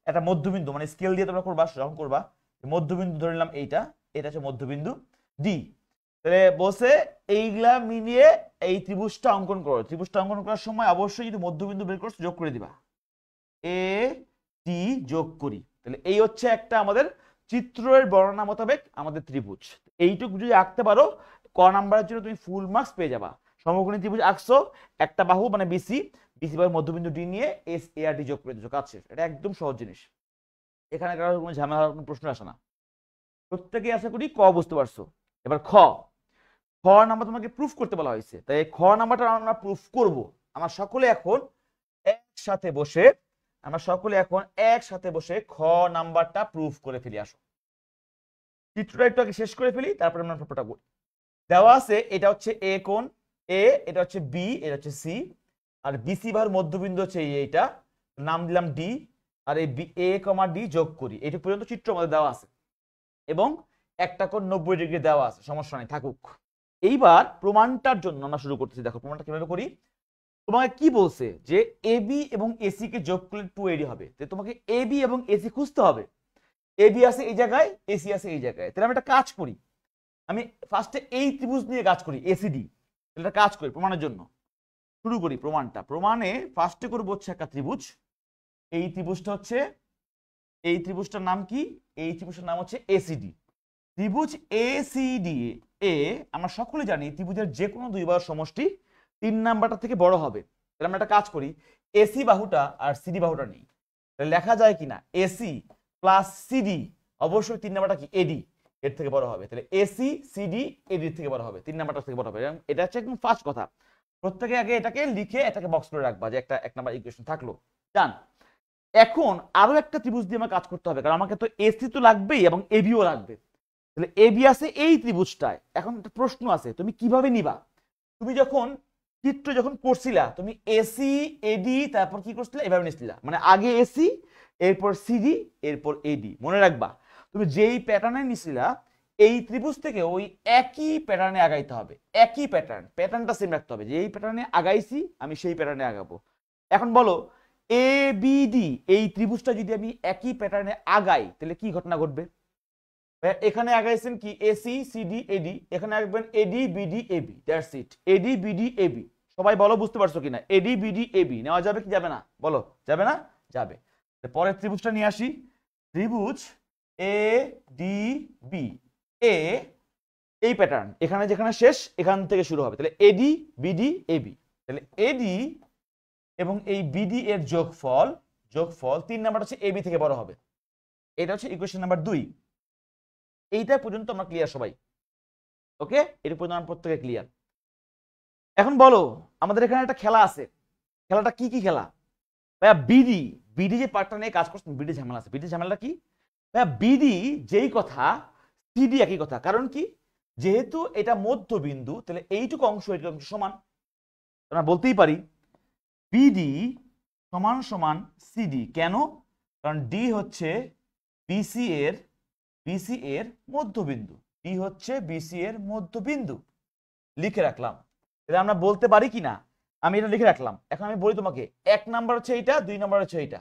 একটা মধ্যবিন্দু, মানে স্কেল দিয়ে তোমরা করবা যখন করবা, মধ্যবিন্দু ধরে নিলাম এইটা, এটা হচ্ছে মধ্যবিন্দু ডি। তাহলে বলছে এইগুলা মিলিয়ে এই ত্রিভুজটা অঙ্কন করো। ত্রিভুজটা অঙ্কন করার সময় অবশ্যই যদি মধ্যবিন্দু বের করছো যোগ করে দিবা, এ টি যোগ করি। তাহলে এই হচ্ছে একটা আমাদের চিত্রের বর্ণনা মোতাবেক আমাদের ত্রিভুজ। এইটুকু যদি আঁকতে পারো, ক নাম্বারের জন্য তুমি ফুল মার্কস পেয়ে যাবা। সমকোণী ত্রিভুজ আঁকছো, একটা বাহু মানে বিসি, বিসি বাহুর মধ্যবিন্দু ডি নিয়ে এস এ আর ডি যোগ করে দিচ্ছ, কাজ শেষ। এটা একদম সহজ জিনিস, এখানে কারোর কোনো ঝামেলার কোনো প্রশ্ন আসে না। প্রত্যেকে আশা করি ক বুঝতে পারছো। এবার খ, খ নাম্বার তোমাকে প্রুফ করতে বলা হয়েছে, তাই খ নাম্বারটা আমরা প্রুফ করব। আমরা সকলে এখন একসাথে বসে খ নাম্বারটা প্রুফ করে ফেলি। আসো চিত্রটা একটু আগে শেষ করে ফেলি, তারপরে আমরা প্রুফটা করি। দেওয়া আছে এটা হচ্ছে এ কোণ এ, এটা হচ্ছে বি, এটা হচ্ছে সি, আর বিসি বাহুর মধ্যবিন্দু হচ্ছে এইটা, নাম দিলাম ডি, আর এই এ কমা ডি যোগ করি। এটি পর্যন্ত চিত্র আমাদের দেওয়া আছে এবং একটা কোণ 90 ডিগ্রি দেওয়া আছে, সমস্যা নেই, থাকুক। এইবার প্রমাণটার জন্য আমরা শুরু করতেছি। দেখো প্রমাণটা কিভাবে করি। তোমাকে কি বলছে যে এবি এবং এসি কে যোগ করলে 2AD হবে। তোমাকে এবি এবং এসি খুঁজতে হবে। এবি আছে এই জায়গায়, এসি আছে এই জায়গায়। তাহলে আমি একটা কাজ করি, আমি ফার্স্টে এই ত্রিভুজ নিয়ে কাজ করি, এসিডি। এটা কাজ করি প্রমাণের জন্য। শুরু করি প্রমাণটা। প্রমাণে ফার্স্টে করবো হচ্ছে একটা ত্রিভুজ, এই ত্রিভুজটা হচ্ছে, এই ত্রিভুজটার নাম কি? এই ত্রিভুজটার নাম হচ্ছে এসিডি। ত্রিভুজ এসিডি এ আমরা সকলে জানি ত্রিভুজের যে কোনো দুই বাহুর সমষ্টি 3 নাম্বারটা থেকে বড় হবে। তাহলে আমরা একটা কাজ করি, এসি বাহুটা আর সিডি বাহুটা নেই, তাহলে লেখা যায় কিনা এসি প্লাস সিডি, অবশ্যই 3 নাম্বারটা কি এডি, এর থেকে বড় হবে। তাহলে এসি সিডি এডির থেকে বড় হবে, 3 নাম্বারটা থেকে বড় হবে। এটা হচ্ছে একদম ফার্স্ট কথা, প্রত্যেকে আগে এটাকে লিখে এটাকে বক্স করে রাখবা যে একটা 1 নাম্বার ইকুয়েশন থাকলো। ডান। এখন আরো একটা ত্রিভুজ দিয়ে আমার কাজ করতে হবে, কারণ আমাকে তো এসি তো লাগবেই এবং এবিও লাগবে। তাহলে এবি আছে এই ত্রিভুজটায়। এখন একটা প্রশ্ন আছে, তুমি কিভাবে নিবা? তুমি যখন চিত্র যখন করছিলা, তুমি এসি এডি তারপর কি করছিলা, এভাবে নিছিলা, মানে আগে এসি এরপর সিডি এরপর এডি। মনে রাখবা, তুমি যেই প্যাটার্নে নিছিলা এই ত্রিভুজ থেকে ওই একই প্যাটার্নে আগাইতে হবে। একই প্যাটার্নটা সেম রাখতে হবে, যে এই প্যাটার্নে আগাইছি আমি সেই প্যাটার্নে আগাবো। এখন বলো, এ বিডি এই ত্রিভুজটা যদি আমি একই প্যাটার্নে আগাই তাহলে কি ঘটনা ঘটবে? এখানে আগাইছেন কি এসি সিডি এডি, এখানে আগাবেন AD BD AB, that's it. AD BD AB, সবাই বলো বুঝতে পারছো কিনা? এডি বিডি এবি নেওয়া যাবে কি যাবে না? বলো যাবে না? যাবে। পরের ত্রিভুজটা নিয়ে আসি, ত্রিভুজ এ ডি বি এ এই প্যাটার্ন, এখানে যেখানে শেষ এখান থেকে শুরু হবে, তাহলে এডি বিডি এবি। তাহলে এডি এবং এই বিডি এর যোগফল 3 নাম্বার হচ্ছে এবি থেকে বড় হবে। এটা হচ্ছে ইকুয়েশন নাম্বার 2। এইটা পর্যন্ত আমরা ক্লিয়ার সবাই? ওকে, এটা পর্যন্ত আমরা প্রত্যেকে ক্লিয়ার। এখন বলো, আমাদের এখানে একটা খেলা আছে, খেলাটা কি কি খেলা? ভাইয়া বিডি যে পার্টটা নিয়ে কাজ করছেন, বিডি ঝামেলা আছে। বিডি ঝামেলাটা কি ভাইয়া? বিডি যেই কথা সিডি একই কথা। কারণ কি? যেহেতু এটা মধ্যবিন্দু, তাহলে এইটুকু অংশ এইটুকু অংশ সমান। আমরা বলতেই পারি বিডি সমান সমান সিডি। কেন? কারণ ডি হচ্ছে বিসি এর মধ্যবিন্দু, ডি হচ্ছে বিসি এর মধ্যবিন্দু। লিখে রাখলাম। তাহলে আমরা বলতে পারি কি না? আমি এটা লিখে রাখলাম। এখন আমি বলি তোমাকে, 1 নাম্বার হচ্ছে এইটা, 2 নাম্বার হচ্ছে এইটা।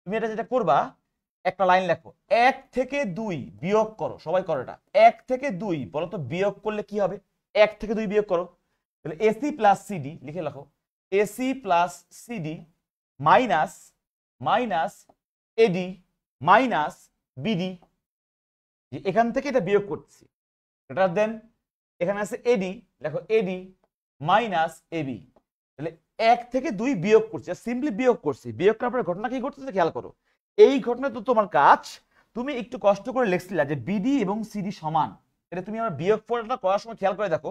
তুমি এটা যেটা করবা, একটা লাইন লেখো, 1 থেকে 2 বিয়োগ করো। সবাই করো এটা। 1 থেকে 2 বলো তো বিয়োগ করলে কি হবে? 1 থেকে 2 বিয়োগ করো। তাহলে এসি প্লাস সিডি লিখে রাখো, এসি প্লাস সিডি মাইনাস এডি মাইনাস বিডি। এখান থেকে এটা বিয়োগ করছি, এটা দেন এখানে আছে এডি, দেখো এডি মাইনাস এবি। তাহলে 1 থেকে 2 বিয়োগ করছি, সিম্পলি বিয়োগ করছি। বিয়োগ করার পরে ঘটনা কি ঘটছে খেয়াল করো। এই ঘটনা তো তোমার কাজ, তুমি একটু কষ্ট করে লিখছিলা যে বিডি এবং সিডি সমান। এটা তুমি আমার বিয়োগ ফলটা করার সময় খেয়াল করে দেখো।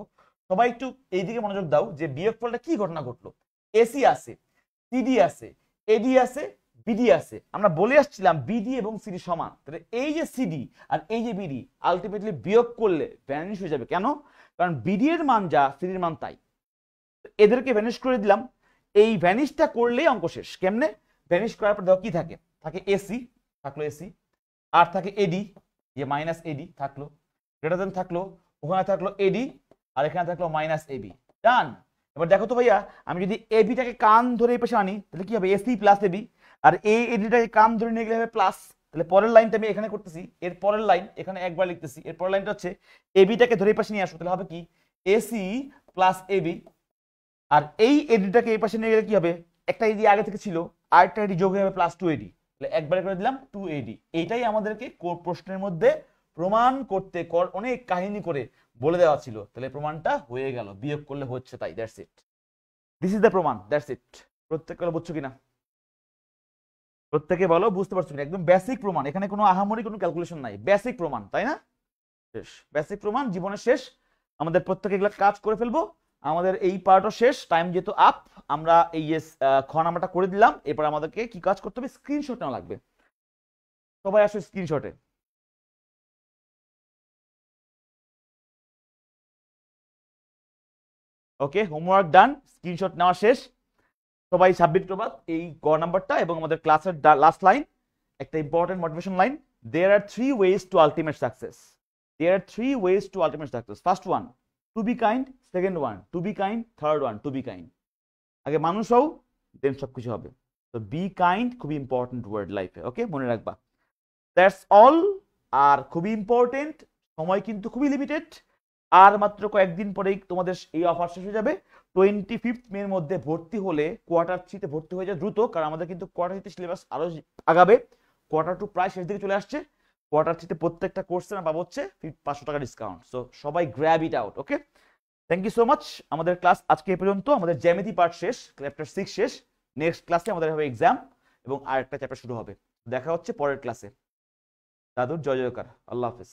সবাই একটু এইদিকে মনোযোগ দাও যে বিয়োগ ফলটা কি ঘটনা ঘটলো। এসি আছে, সিডি আছে, এডি আছে, বিডি আছে। আমরা বলে আসছিলাম বিডি এবং সিডি সমান। তাহলে এই যে সিডি আর এই যে বিডি আলটিমেটলি বিয়োগ করলে ভ্যানিশ হয়ে যাবে। কেন? কারণ বিডি এর মান যা সিডির মান তাই। এদেরকে ভ্যানিশ করে দিলাম। এই ভ্যানিশটা করলেই অঙ্ক শেষ। কেমনে? ভ্যানিশ করার পর দেখো কি থাকে, এসি থাকলো, এসি আর থাকে এডি, যে মাইনাস এডি থাকলো, গ্রেটার দেন থাকলো, ওখানে থাকলো এডি আর এখানে থাকলো মাইনাস এবি। ডান। এবার দেখো তো ভাইয়া, আমি যদি এবিটাকে কান ধরে এই পাশে আনি তাহলে কি হবে? AC plus AB. আর এই এডিটাকে কান ধরে নিয়ে গেলে হবে প্লাস। তাহলে পরের লাইনটা আমি এখানে করতেছি, এর পরের লাইন এখানে একবার লিখতেছি। এর পরের লাইনটা হচ্ছে এবিটাকে ধরে এই পাশে নিয়ে আসো, তাহলে হবে কি? AC plus AB. আর এই এডিটাকে এই পাশে নিয়ে গেলে কি হবে? একটা এডি আগে থেকে ছিল, আরেকটা এডি যোগ হয়ে যাবে প্লাস 2 এডি। তাহলে একবারে করে দিলাম 2 এডি। এইটাই আমাদেরকে প্রশ্নের মধ্যে প্রমাণ করতে অনেক কাহিনী করে বলে দেওয়া ছিল। তাহলে প্রমাণটা হয়ে গেল, বিয়োগ করলে হচ্ছে তাই। That's it, this is the প্রমাণ, দ্যাটস ইট। প্রত্যেকে বুঝছো কিনা? প্রত্যেকে বলো বুঝতে পারছো কিনা? একদম বেসিক প্রমাণ, এখানে কোনো আহামরি কোনো ক্যালকুলেশন নাই, বেসিক প্রমাণ, তাই না? শেষ, বেসিক প্রমাণ জীবনের শেষ। আমাদের প্রত্যেকে এগুলো কাজ করে ফেলবো। আমাদের এই পার্টও শেষ, টাইম যেহেতু আপ। আমরা এই খ নাম্বারটা করে দিলাম। এরপর আমাদেরকে কি কাজ করতে হবে? স্ক্রিনশট নেওয়া লাগবে। সবাই আসো স্ক্রিনশটে। ওকে, হোমওয়ার্ক ডান, স্ক্রিনশট নেওয়া শেষ। সবাই সাবমিট করবা এই গ নাম্বারটা এবং আমাদের ক্লাসের লাস্ট লাইন, একটা important motivation line. There are 3 ways to ultimate success. There are 3 ways to ultimate success. First one to be kind, second one to be kind, third one to be kind. আগে মানুষ হও, দেন সবকিছু হবে। তো বি কাইন্ড খুবই ইম্পর্টেন্ট ওয়ার্ড লাইফে। ওকে, মনে রাখবা। That's all. আর খুবই ইম্পর্টেন্ট, সময় কিন্তু খুবই লিমিটেড। আর মাত্র কয়েকদিন পরেই তোমাদের এই অফার শেষ হয়ে যাবে। 25 মে মধ্যে ভর্তি হলে কোয়ার্টার 3-তে ভর্তি হয়ে যায় দ্রুত, কারণ আমাদের কিন্তু কোয়ার্টার 3-তে সিলেবাস আরো আগাবে। কোয়ার্টার 2 প্রায় শেষ দিকে চলে আসছে। কোয়ার্টার 3-তে প্রত্যেকটা কোর্সে না পাবো হচ্ছে 500 টাকা ডিসকাউন্ট। সো সবাই grab it out. Okay, thank you so much. আমাদের ক্লাস আজকে এ পর্যন্ত। আমাদের জ্যামিতি পার্ট শেষ, চ্যাপ্টার 6 শেষ। নেক্সট ক্লাসে আমাদের হবে এক্সাম এবং আরেকটা চ্যাপ্টার শুরু হবে। দেখা হচ্ছে পরের ক্লাসে। দাদুর জয় জয়কার। আল্লাহ হাফেজ।